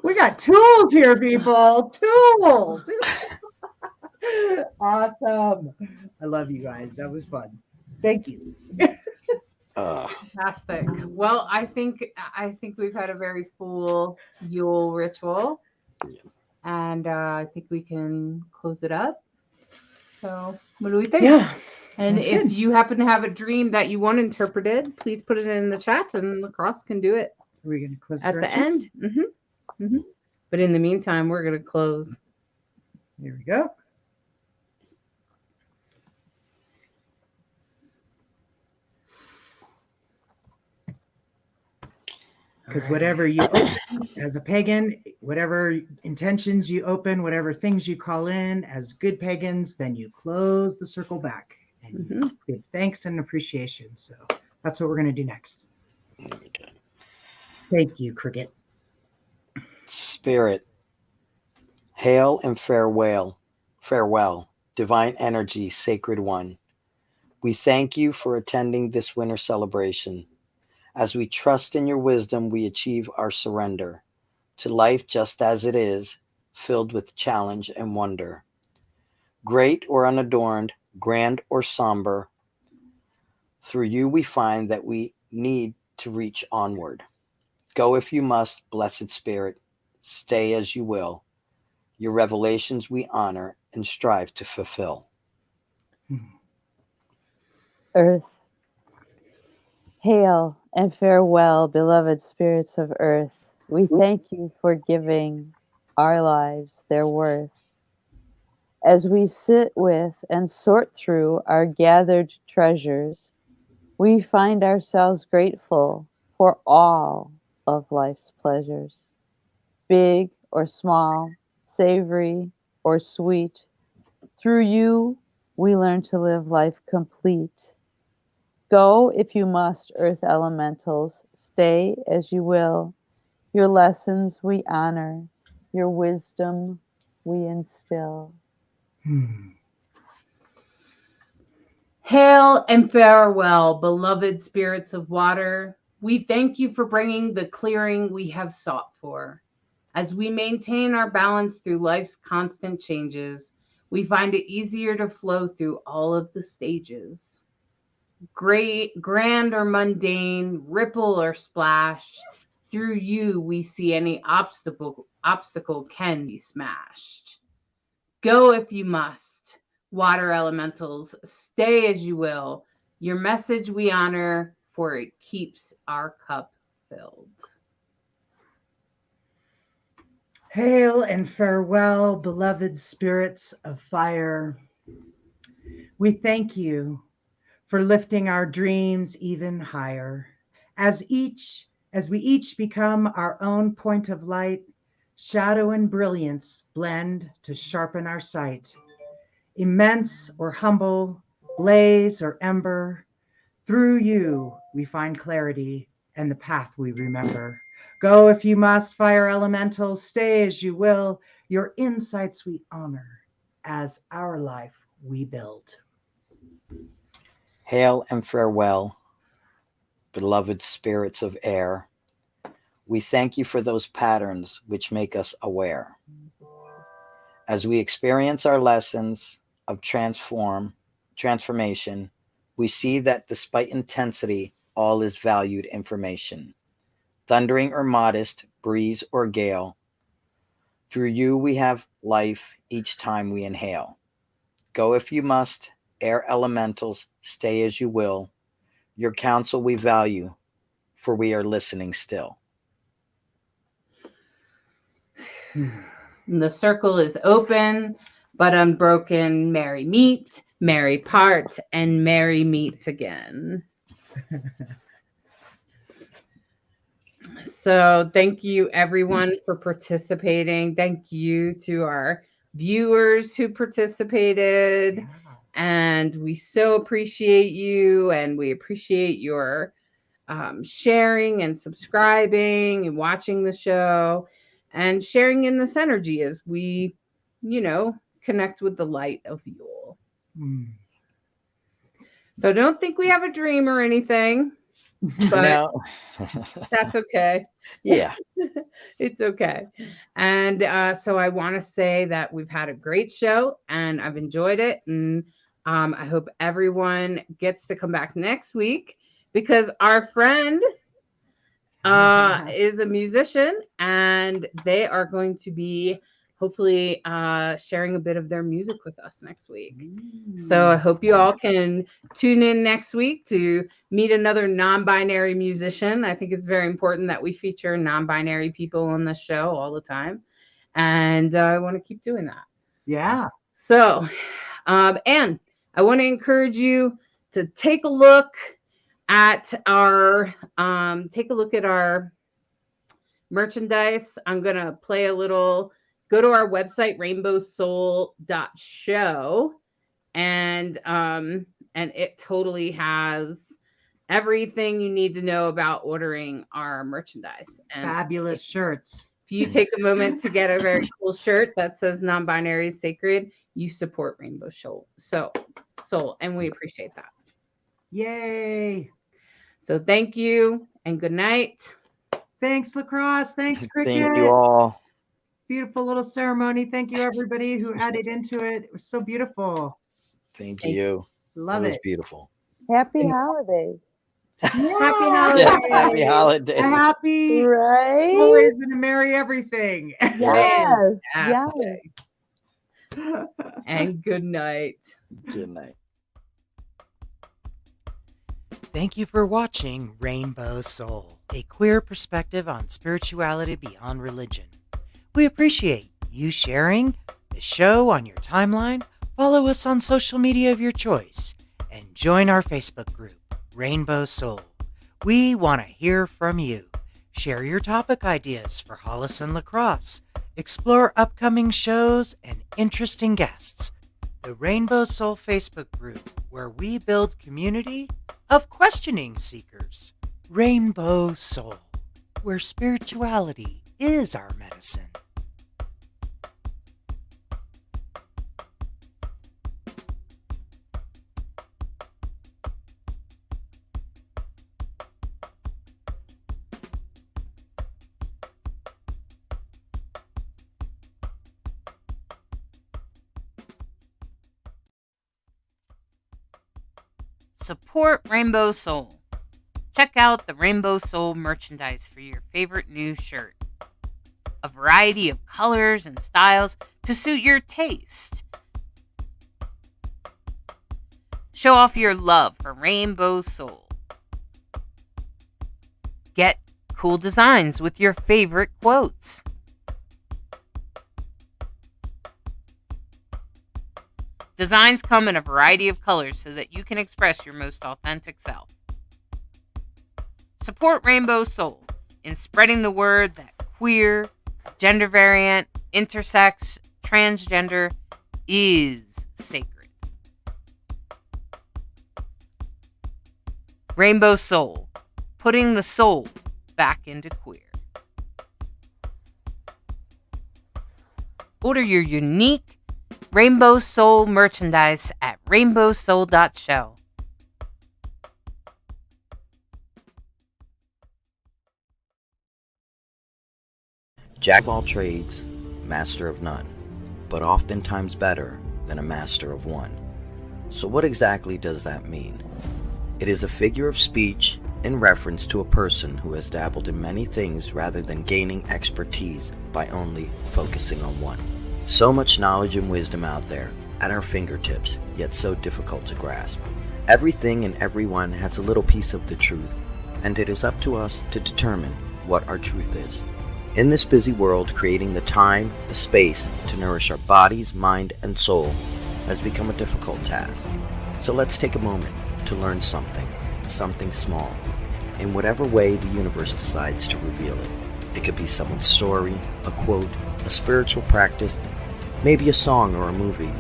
We got tools here, people. Tools. Awesome. I love you guys. That was fun. Thank you. Fantastic. Well, I think we've had a very full Yule ritual, and I think we can close it up. So, what do we think? Yeah. And if you happen to have a dream that you want interpreted, please put it in the chat, and Lacrosse can do it. We're going to close at the end. But in the meantime, we're going to close. Here we go. Because whatever you open as a pagan, whatever intentions you open, whatever things you call in as good pagans, then you close the circle back and give thanks and appreciation. So that's what we're going to do next. Okay. Thank you, Cricket. Spirit, hail and farewell, divine energy, sacred one. We thank you for attending this winter celebration. As we trust in your wisdom, we achieve our surrender to life just as it is, filled with challenge and wonder. Great or unadorned, grand or somber, through you we find that we need to reach onward. Go if you must, blessed Spirit, stay as you will. Your revelations we honor and strive to fulfill. Earth, hail and farewell, beloved spirits of earth. We thank you for giving our lives their worth. As we sit with and sort through our gathered treasures, we find ourselves grateful for all of life's pleasures, big or small, savory or sweet. Through you, we learn to live life complete. Go if you must, earth elementals, stay as you will. Your lessons we honor, your wisdom we instill. Hail and farewell, beloved spirits of water. We thank you for bringing the clearing we have sought for. As we maintain our balance through life's constant changes, we find it easier to flow through all of the stages. Great, grand or mundane, ripple or splash, through you we see any obstacle can be smashed. Go if you must, water elementals, stay as you will. Your message we honor, for it keeps our cup filled. Hail and farewell, beloved spirits of fire. We thank you for lifting our dreams even higher. As we each become our own point of light, shadow and brilliance blend to sharpen our sight. Immense or humble, blaze or ember, through you we find clarity and the path we remember. Go if you must, fire elementals, stay as you will. Your insights we honor as our life we build. Hail and farewell, beloved spirits of air. We thank you for those patterns which make us aware. As we experience our lessons of transformation, we see that despite intensity, all is valued information. Thundering or modest, breeze or gale, through you we have life each time we inhale. Go if you must, air elementals, stay as you will. Your counsel we value, for we are listening still. The circle is open, but unbroken. Merry meet, merry part, and merry meet again. So thank you everyone for participating. Thank you to our viewers who participated. And we so appreciate you, and we appreciate your sharing and subscribing and watching the show and sharing in this energy as we, connect with the light of Yule. So don't think we have a dream or anything, but No. that's okay. Yeah. It's okay. And so I want to say that we've had a great show and I've enjoyed it. And I hope everyone gets to come back next week because our friend is a musician and they are going to be hopefully sharing a bit of their music with us next week. So I hope you all can tune in next week to meet another non-binary musician. I think it's very important that we feature non-binary people on the show all the time. And I want to keep doing that. Yeah. So, and I want to encourage you to take a look at our merchandise. I'm going to play a little. Go to our website, rainbowsoul.show, and it totally has everything you need to know about ordering our merchandise. And fabulous shirts. If you take a moment to get a very cool shirt that says non-binary is sacred, you support Rainbow Soul. And we appreciate that. Yay. So thank you and good night. Thanks, Lacrosse. Thanks, Cricket. Thank you all. Beautiful little ceremony. Thank you, everybody who added into it. It was so beautiful. Thank Thank you. Love It was it. beautiful. Happy holidays. Yeah. Happy Yeah, holidays. happy holidays. A happy Right? always and a merry everything. Yes. Yes. Fantastic. And good night. Good night. Thank you for watching Rainbow Soul, a queer perspective on spirituality beyond religion. We appreciate you sharing the show on your timeline, follow us on social media of your choice, and join our Facebook group, Rainbow Soul. We want to hear from you. Share your topic ideas for Hollis and Lacrosse. Explore upcoming shows and interesting guests. The Rainbow Soul Facebook group, where we build community of questioning seekers. Rainbow Soul, where spirituality is our medicine. Support Rainbow Soul. Check out the Rainbow Soul merchandise for your favorite new shirt. A variety of colors and styles to suit your taste. Show off your love for Rainbow Soul. Get cool designs with your favorite quotes. Designs come in a variety of colors so that you can express your most authentic self. Support Rainbow Soul in spreading the word that queer, gender variant, intersex, transgender is sacred. Rainbow Soul, putting the soul back into queer. Order your unique Rainbow Soul merchandise at rainbowsoul.show. Jack of all trades, master of none, but oftentimes better than a master of one. So what exactly does that mean? It is a figure of speech in reference to a person who has dabbled in many things rather than gaining expertise by only focusing on one. So much knowledge and wisdom out there, at our fingertips, yet so difficult to grasp. Everything and everyone has a little piece of the truth, and it is up to us to determine what our truth is. In this busy world, creating the time, the space to nourish our bodies, mind, and soul has become a difficult task. So let's take a moment to learn something small, in whatever way the universe decides to reveal it. It could be someone's story, a quote, a spiritual practice, maybe a song or a movie.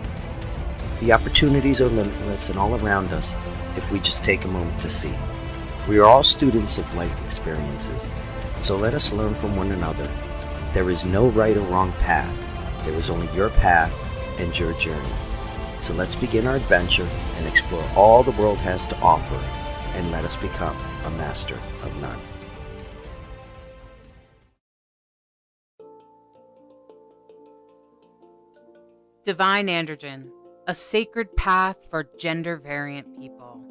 The opportunities are limitless and all around us if we just take a moment to see. We are all students of life experiences, so let us learn from one another. There is no right or wrong path. There is only your path and your journey. So let's begin our adventure and explore all the world has to offer, and let us become a master of none. Divine Androgen, a sacred path for gender variant people.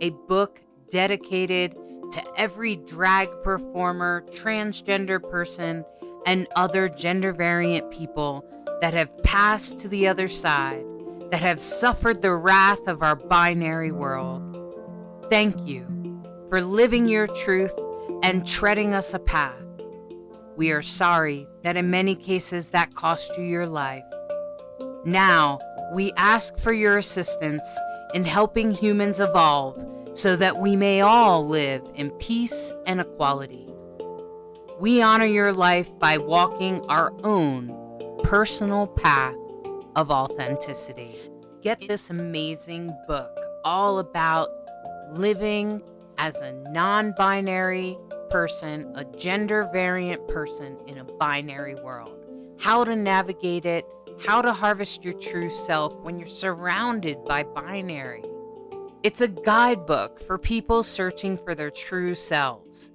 A book dedicated to every drag performer, transgender person, and other gender variant people that have passed to the other side, that have suffered the wrath of our binary world. Thank you for living your truth and treading us a path. We are sorry that in many cases that cost you your life. Now, we ask for your assistance in helping humans evolve so that we may all live in peace and equality. We honor your life by walking our own personal path of authenticity. Get this amazing book all about living as a non-binary person, a gender variant person in a binary world. How to navigate it, how to harvest your true self when you're surrounded by binary. It's a guidebook for people searching for their true selves.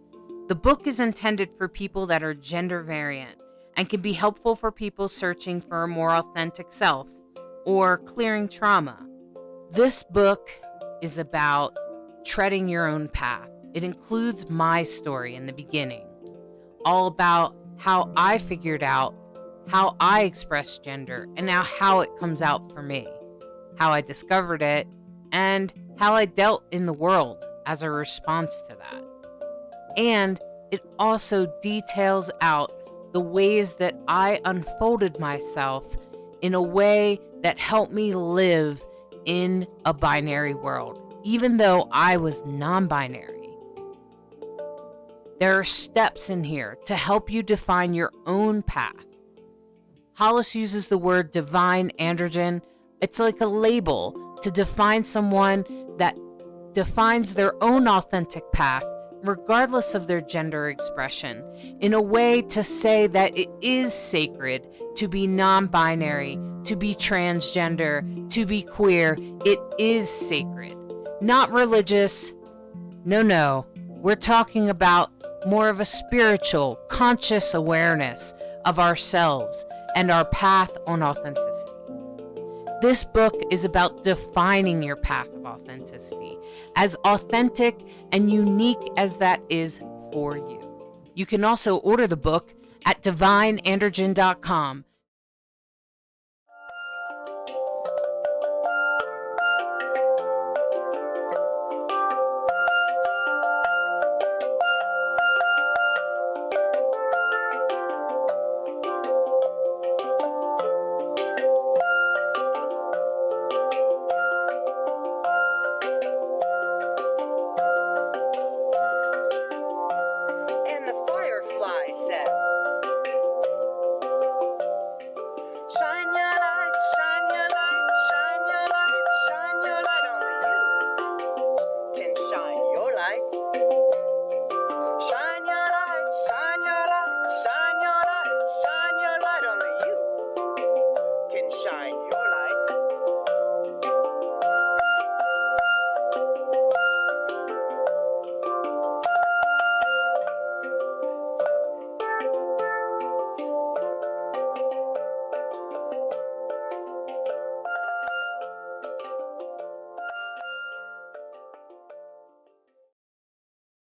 The book is intended for people that are gender variant and can be helpful for people searching for a more authentic self or clearing trauma. This book is about treading your own path. It includes my story in the beginning, all about how I figured out how I express gender and now how it comes out for me, how I discovered it, and how I dealt in the world as a response to that. And it also details out the ways that I unfolded myself in a way that helped me live in a binary world, even though I was non-binary. There are steps in here to help you define your own path. Hollis uses the word divine androgen. It's like a label to define someone that defines their own authentic path, regardless of their gender expression, in a way to say that it is sacred to be non-binary, to be transgender, to be queer. It is sacred. Not religious. No. We're talking about more of a spiritual, conscious awareness of ourselves and our path on authenticity. This book is about defining your path of authenticity, as authentic and unique as that is for you. You can also order the book at divineandrogen.com. And the firefly said, shine your light, shine your light, shine your light, shine your light. Only you can shine your light. Shine your light, shine your light, shine your light, shine your light. Only you can shine your